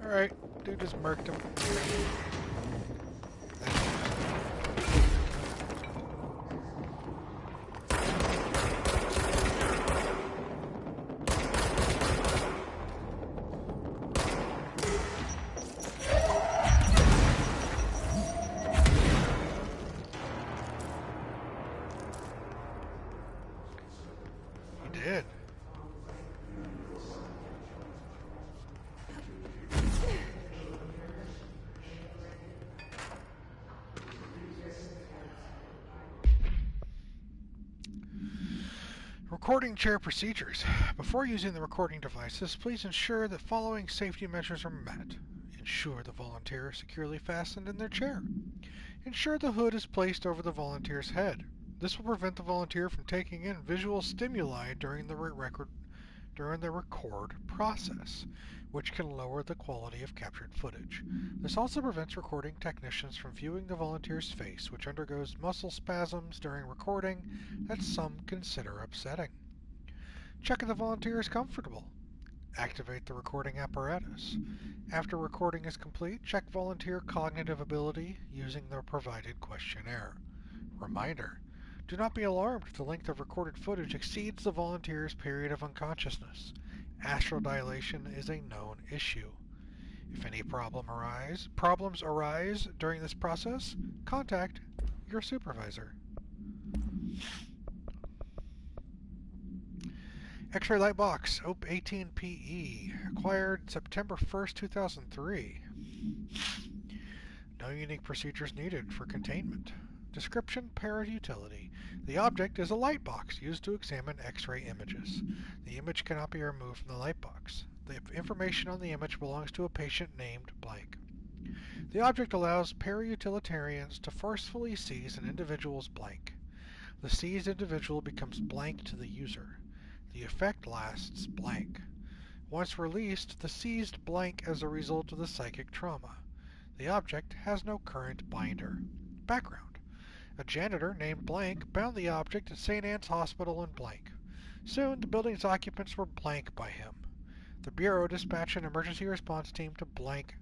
Alright, dude just murked him. He did. Recording chair procedures. Before using the recording devices, please ensure that following safety measures are met. Ensure the volunteer is securely fastened in their chair. Ensure the hood is placed over the volunteer's head. This will prevent the volunteer from taking in visual stimuli during the record process, which can lower the quality of captured footage. This also prevents recording technicians from viewing the volunteer's face, which undergoes muscle spasms during recording that some consider upsetting. Check if the volunteer is comfortable. Activate the recording apparatus. After recording is complete, check volunteer cognitive ability using the provided questionnaire. Reminder: do not be alarmed if the length of recorded footage exceeds the volunteer's period of unconsciousness. Astral dilation is a known issue. If any problems arise during this process, contact your supervisor. X-ray light box, OP-18PE, acquired September 1st, 2003. No unique procedures needed for containment. Description: para-utility. The object is a light box used to examine X-ray images. The image cannot be removed from the light box. The information on the image belongs to a patient named blank. The object allows para-utilitarians to forcefully seize an individual's blank. The seized individual becomes blank to the user. The effect lasts blank. Once released, the seized blank as a result of the psychic trauma. The object has no current binder. Background: a janitor named Blank bound the object at St. Anne's Hospital in Blank. Soon, the building's occupants were blank by him. The Bureau dispatched an emergency response team to blank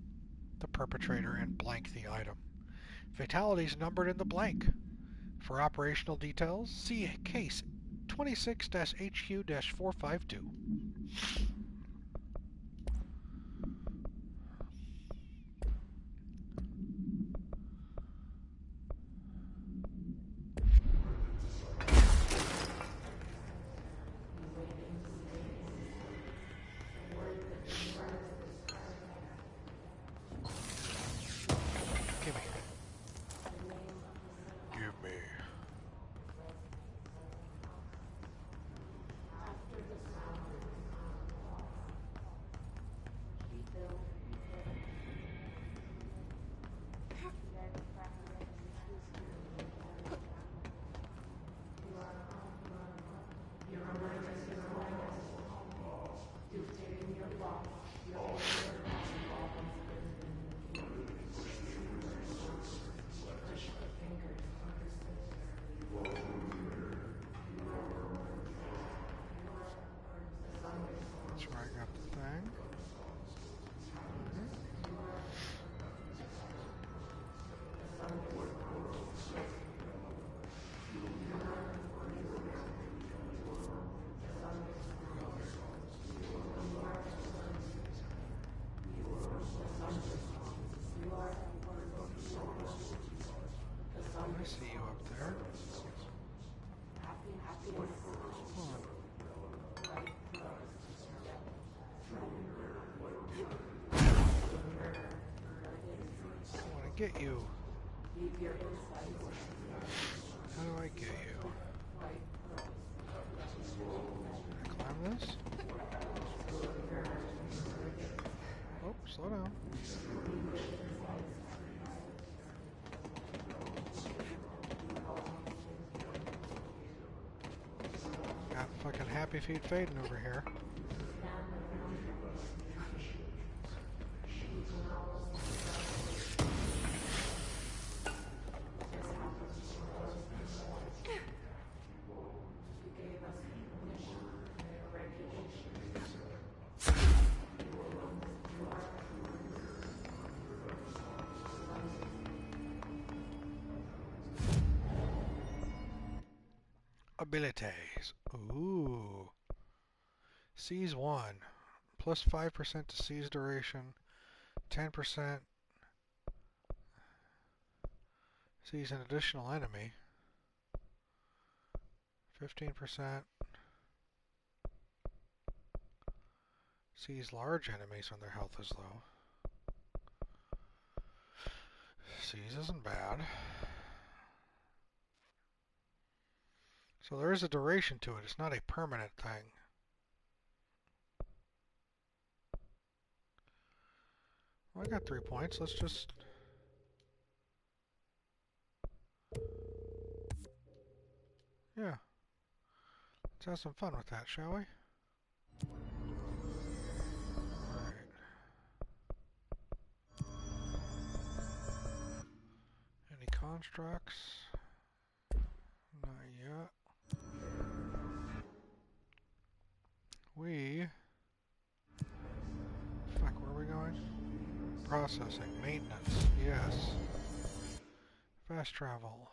the perpetrator and blank the item. Fatalities numbered in the blank. For operational details, see case 26-HQ-452. get you? How do I get you? Climb this? Oh, slow down. Got fucking Happy Feet fading over here. Abilities. Ooh. Seize 1. Plus 5% to seize duration. 10% seize an additional enemy. 15% seize large enemies when their health is low. Seize isn't bad. So there is a duration to it. It's not a permanent thing. Well, I got 3 points. Let's just... Yeah. Let's have some fun with that, shall we? Alright. Any constructs? Not yet. Fuck, where are we going? Processing. Maintenance. Yes. Fast travel.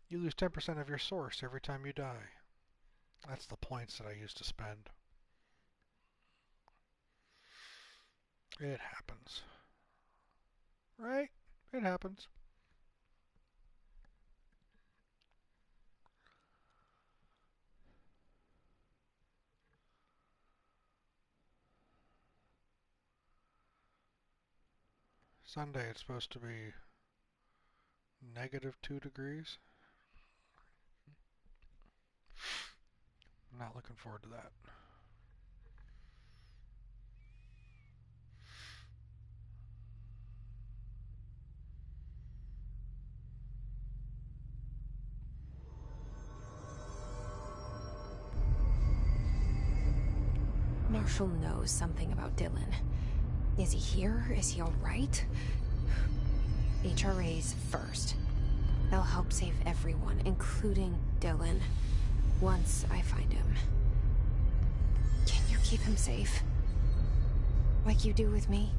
You lose 10% of your source every time you die. That's the points that I used to spend. It happens. Right? It happens. Sunday it's supposed to be -2 degrees. I'm not looking forward to that. Marshall knows something about Dylan. Is he here? Is he alright? HRAs first. They'll help save everyone, including Dylan. Once I find him. Can you keep him safe? Like you do with me?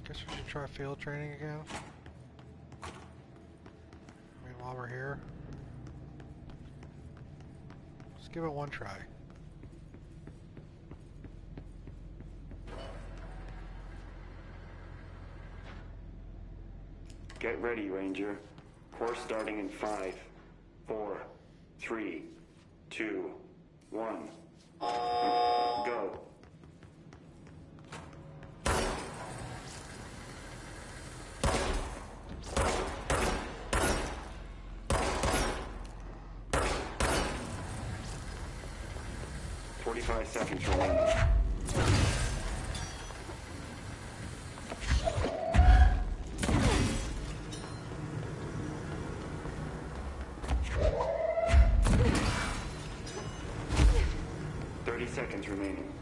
Guess we should try field training again. I mean, while we're here. Let's give it one try. Get ready, Ranger. Course starting in 5, 4, 3, 2, 1. Go. Seconds remaining. Seconds remaining.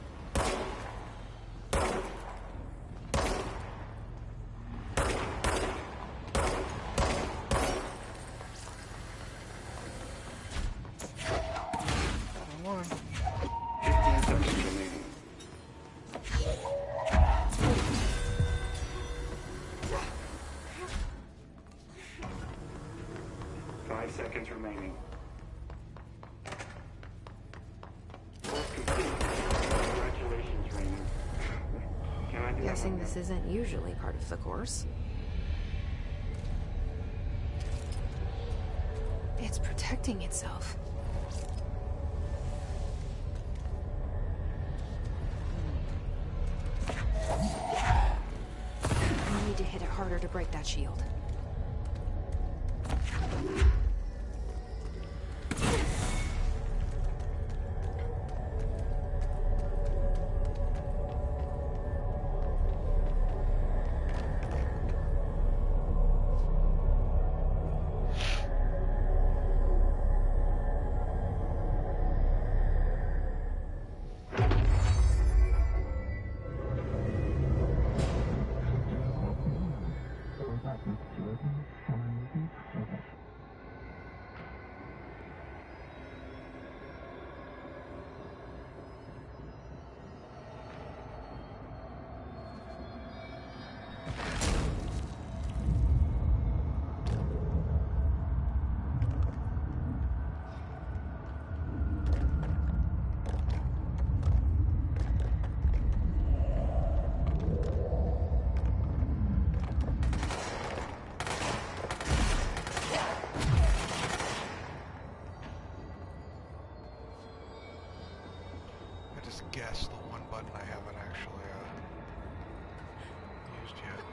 Guessing this isn't usually part of the course. It's protecting itself. I need to hit it harder to break that shield. Guess the one button I haven't actually used yet.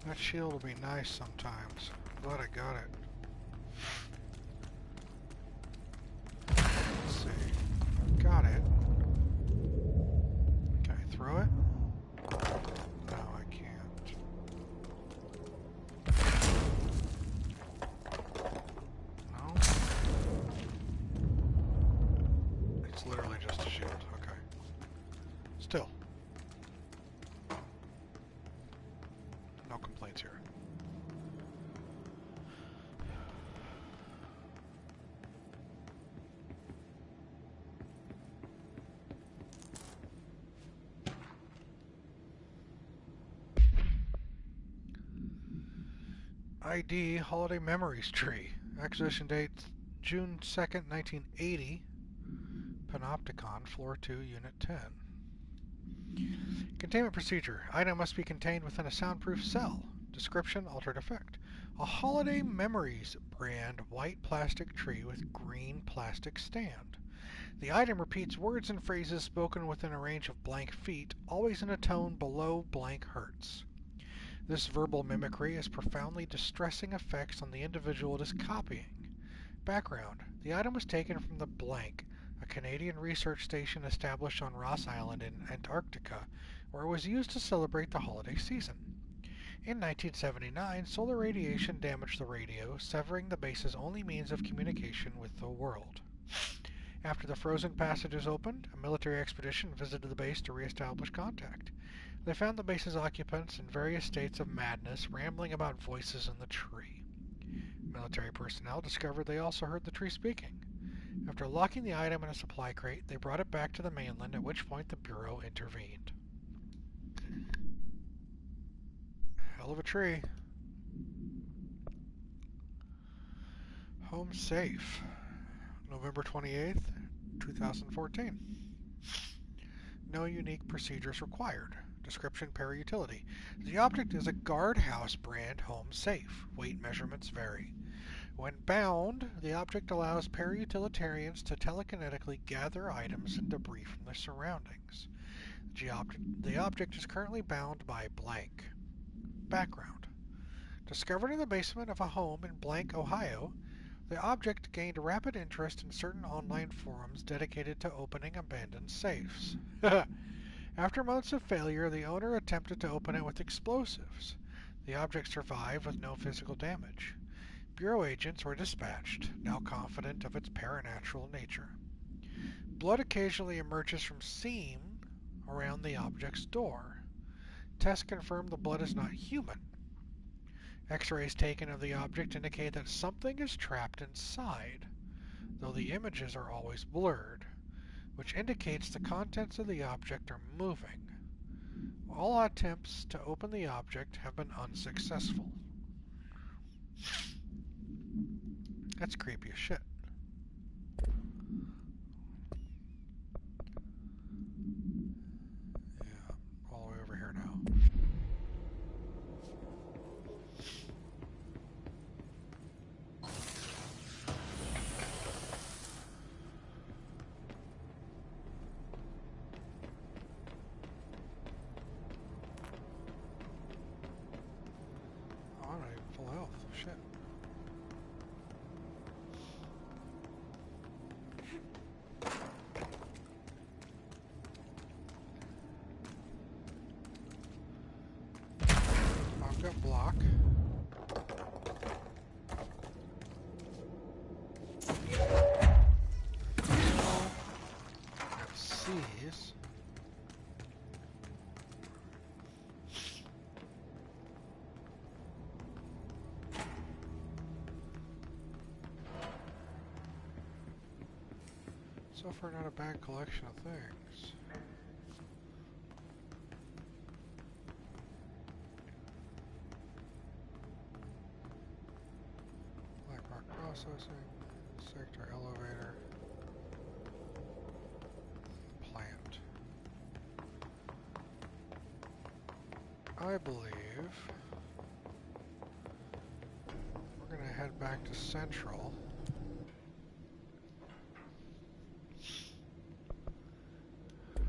That shield will be nice sometimes. Glad I got it. Let's see. Got it. Can I throw it? No, I can't. No? It's literally just a shield. Okay. Still. No complaints here. ID Holiday Memories Tree. Acquisition date June 2nd, 1980. Panopticon, Floor 2, Unit 10. Containment procedure. Item must be contained within a soundproof cell. Description, altered effect. A Holiday Memories brand white plastic tree with green plastic stand. The item repeats words and phrases spoken within a range of blank feet, always in a tone below blank hertz. This verbal mimicry has profoundly distressing effects on the individual it is copying. Background. The item was taken from the Blank, a Canadian research station established on Ross Island in Antarctica, where it was used to celebrate the holiday season. In 1979, solar radiation damaged the radio, severing the base's only means of communication with the world. After the frozen passages opened, a military expedition visited the base to re-establish contact. They found the base's occupants in various states of madness, rambling about voices in the tree. Military personnel discovered they also heard the tree speaking. After locking the item in a supply crate, they brought it back to the mainland, at which point the Bureau intervened. Hell of a tree. Home safe. November 28th, 2014. No unique procedures required. Description: para-utility. The object is a guardhouse brand home safe. Weight measurements vary. When bound, the object allows para-utilitarians to telekinetically gather items and debris from their surroundings. The object is currently bound by blank. Background. Discovered in the basement of a home in Blank, Ohio, the object gained rapid interest in certain online forums dedicated to opening abandoned safes. After months of failure, the owner attempted to open it with explosives. The object survived with no physical damage. Bureau agents were dispatched, now confident of its paranatural nature. Blood occasionally emerges from seam around the object's door. Tests confirm the blood is not human. X-rays taken of the object indicate that something is trapped inside, though the images are always blurred, which indicates the contents of the object are moving. All attempts to open the object have been unsuccessful. That's creepy as shit. Yeah, all the way over here now. Alright, full health. Shit. I've got block. Got C's. So far, not a bad collection of things. Black rock processing, sector elevator, plant. I believe we're going to head back to Central.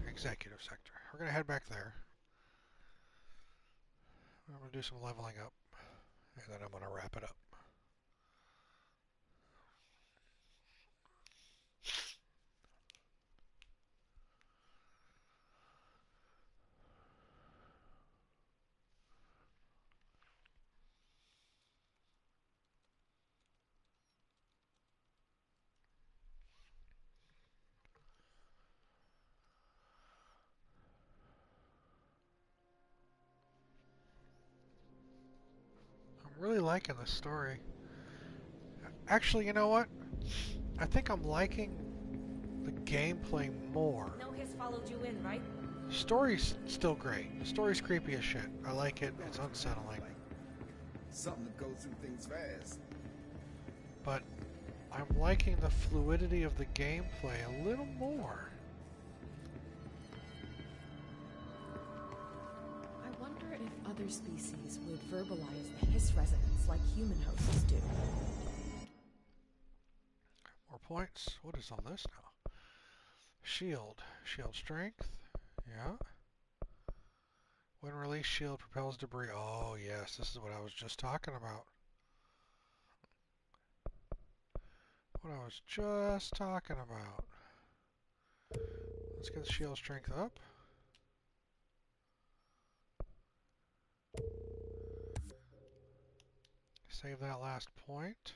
Executive sector. We're going to head back there. I'm going to do some leveling up, and then I'm going to wrap it up. I'm really liking this story. Actually, you know what? I think I'm liking the gameplay more. No hiss followed you in, right? Story's still great. The story's creepy as shit. I like it. It's unsettling. Something to go through things fast. But I'm liking the fluidity of the gameplay a little more. I wonder if other species would verbalize the hiss resonance like human hosts do. More points. What is all this now? Shield. Shield strength. Yeah. When released, shield propels debris. Oh, yes. This is what I was just talking about. What I was just talking about. Let's get the shield strength up. Save that last point.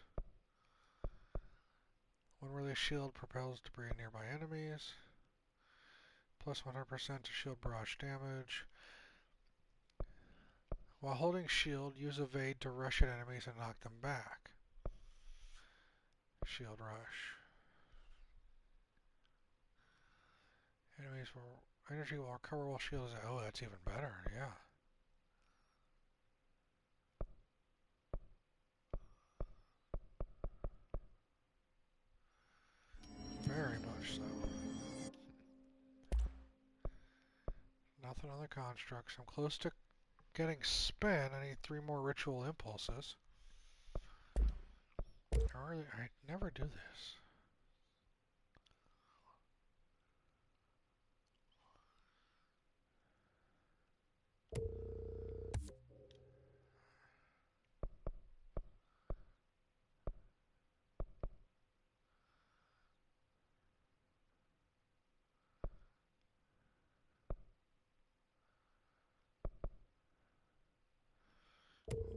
When release shield propels debris nearby enemies. Plus 100% to shield barrage damage. While holding shield, use evade to rush at enemies and knock them back. Shield rush. Enemies will energy will recover while shield is. Oh, that's even better. Yeah. Very much so. Nothing on the constructs. I'm close to getting spin. I need 3 more ritual impulses. I never do this.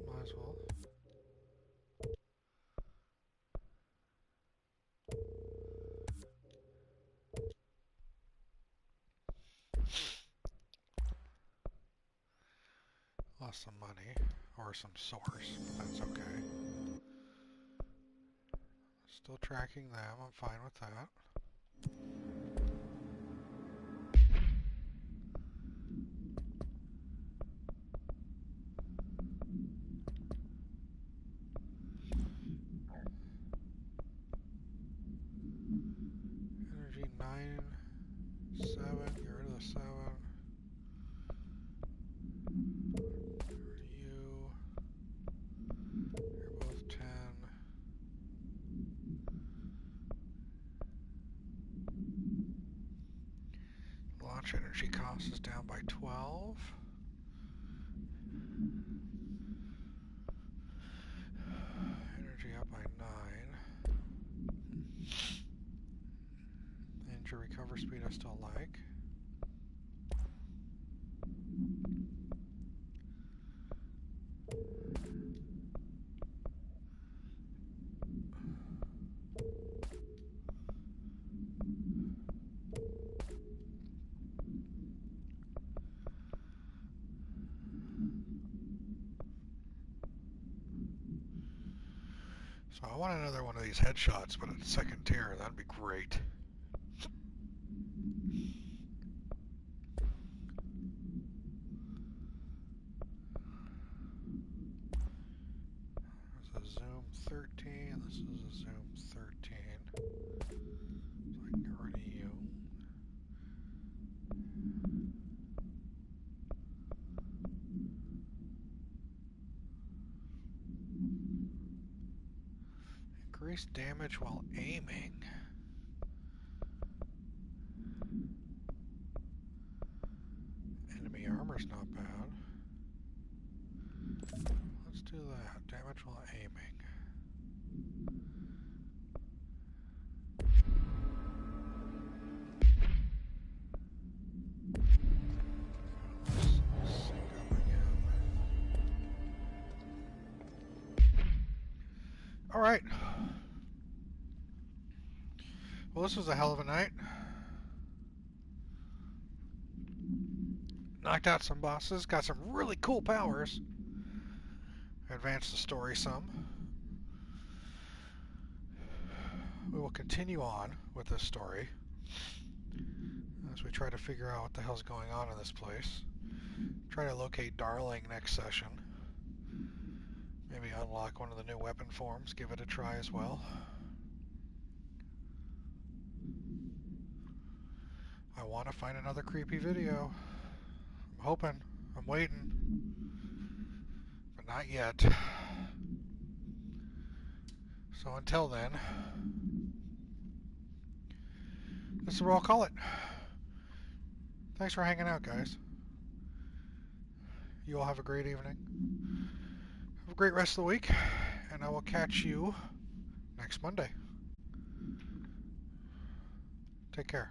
Might as well. Lost some money, or some source, but that's okay. Still tracking them, I'm fine with that. Energy 9, 7, get rid of the 7. You're both 10. Launch energy cost is down by 12. Energy up by 9. Injury recover speed I still like. So I want another one of these headshots, but at 2nd tier, that'd be great. There's a zoom 13, this is a zoom 13. So I can get rid of you. Increase damage while aiming. Enemy armor's not bad. Let's do that. Damage while aiming. Let's sync up again. Alright. Well, this was a hell of a night. Knocked out some bosses, got some really cool powers. Advanced the story some. We will continue on with this story as we try to figure out what the hell's going on in this place. Try to locate Darling next session. Maybe unlock one of the new weapon forms, give it a try as well. I want to find another creepy video. I'm hoping. I'm waiting. But not yet. So until then, this is where I'll call it. Thanks for hanging out, guys. You all have a great evening. Have a great rest of the week. And I will catch you next Monday. Take care.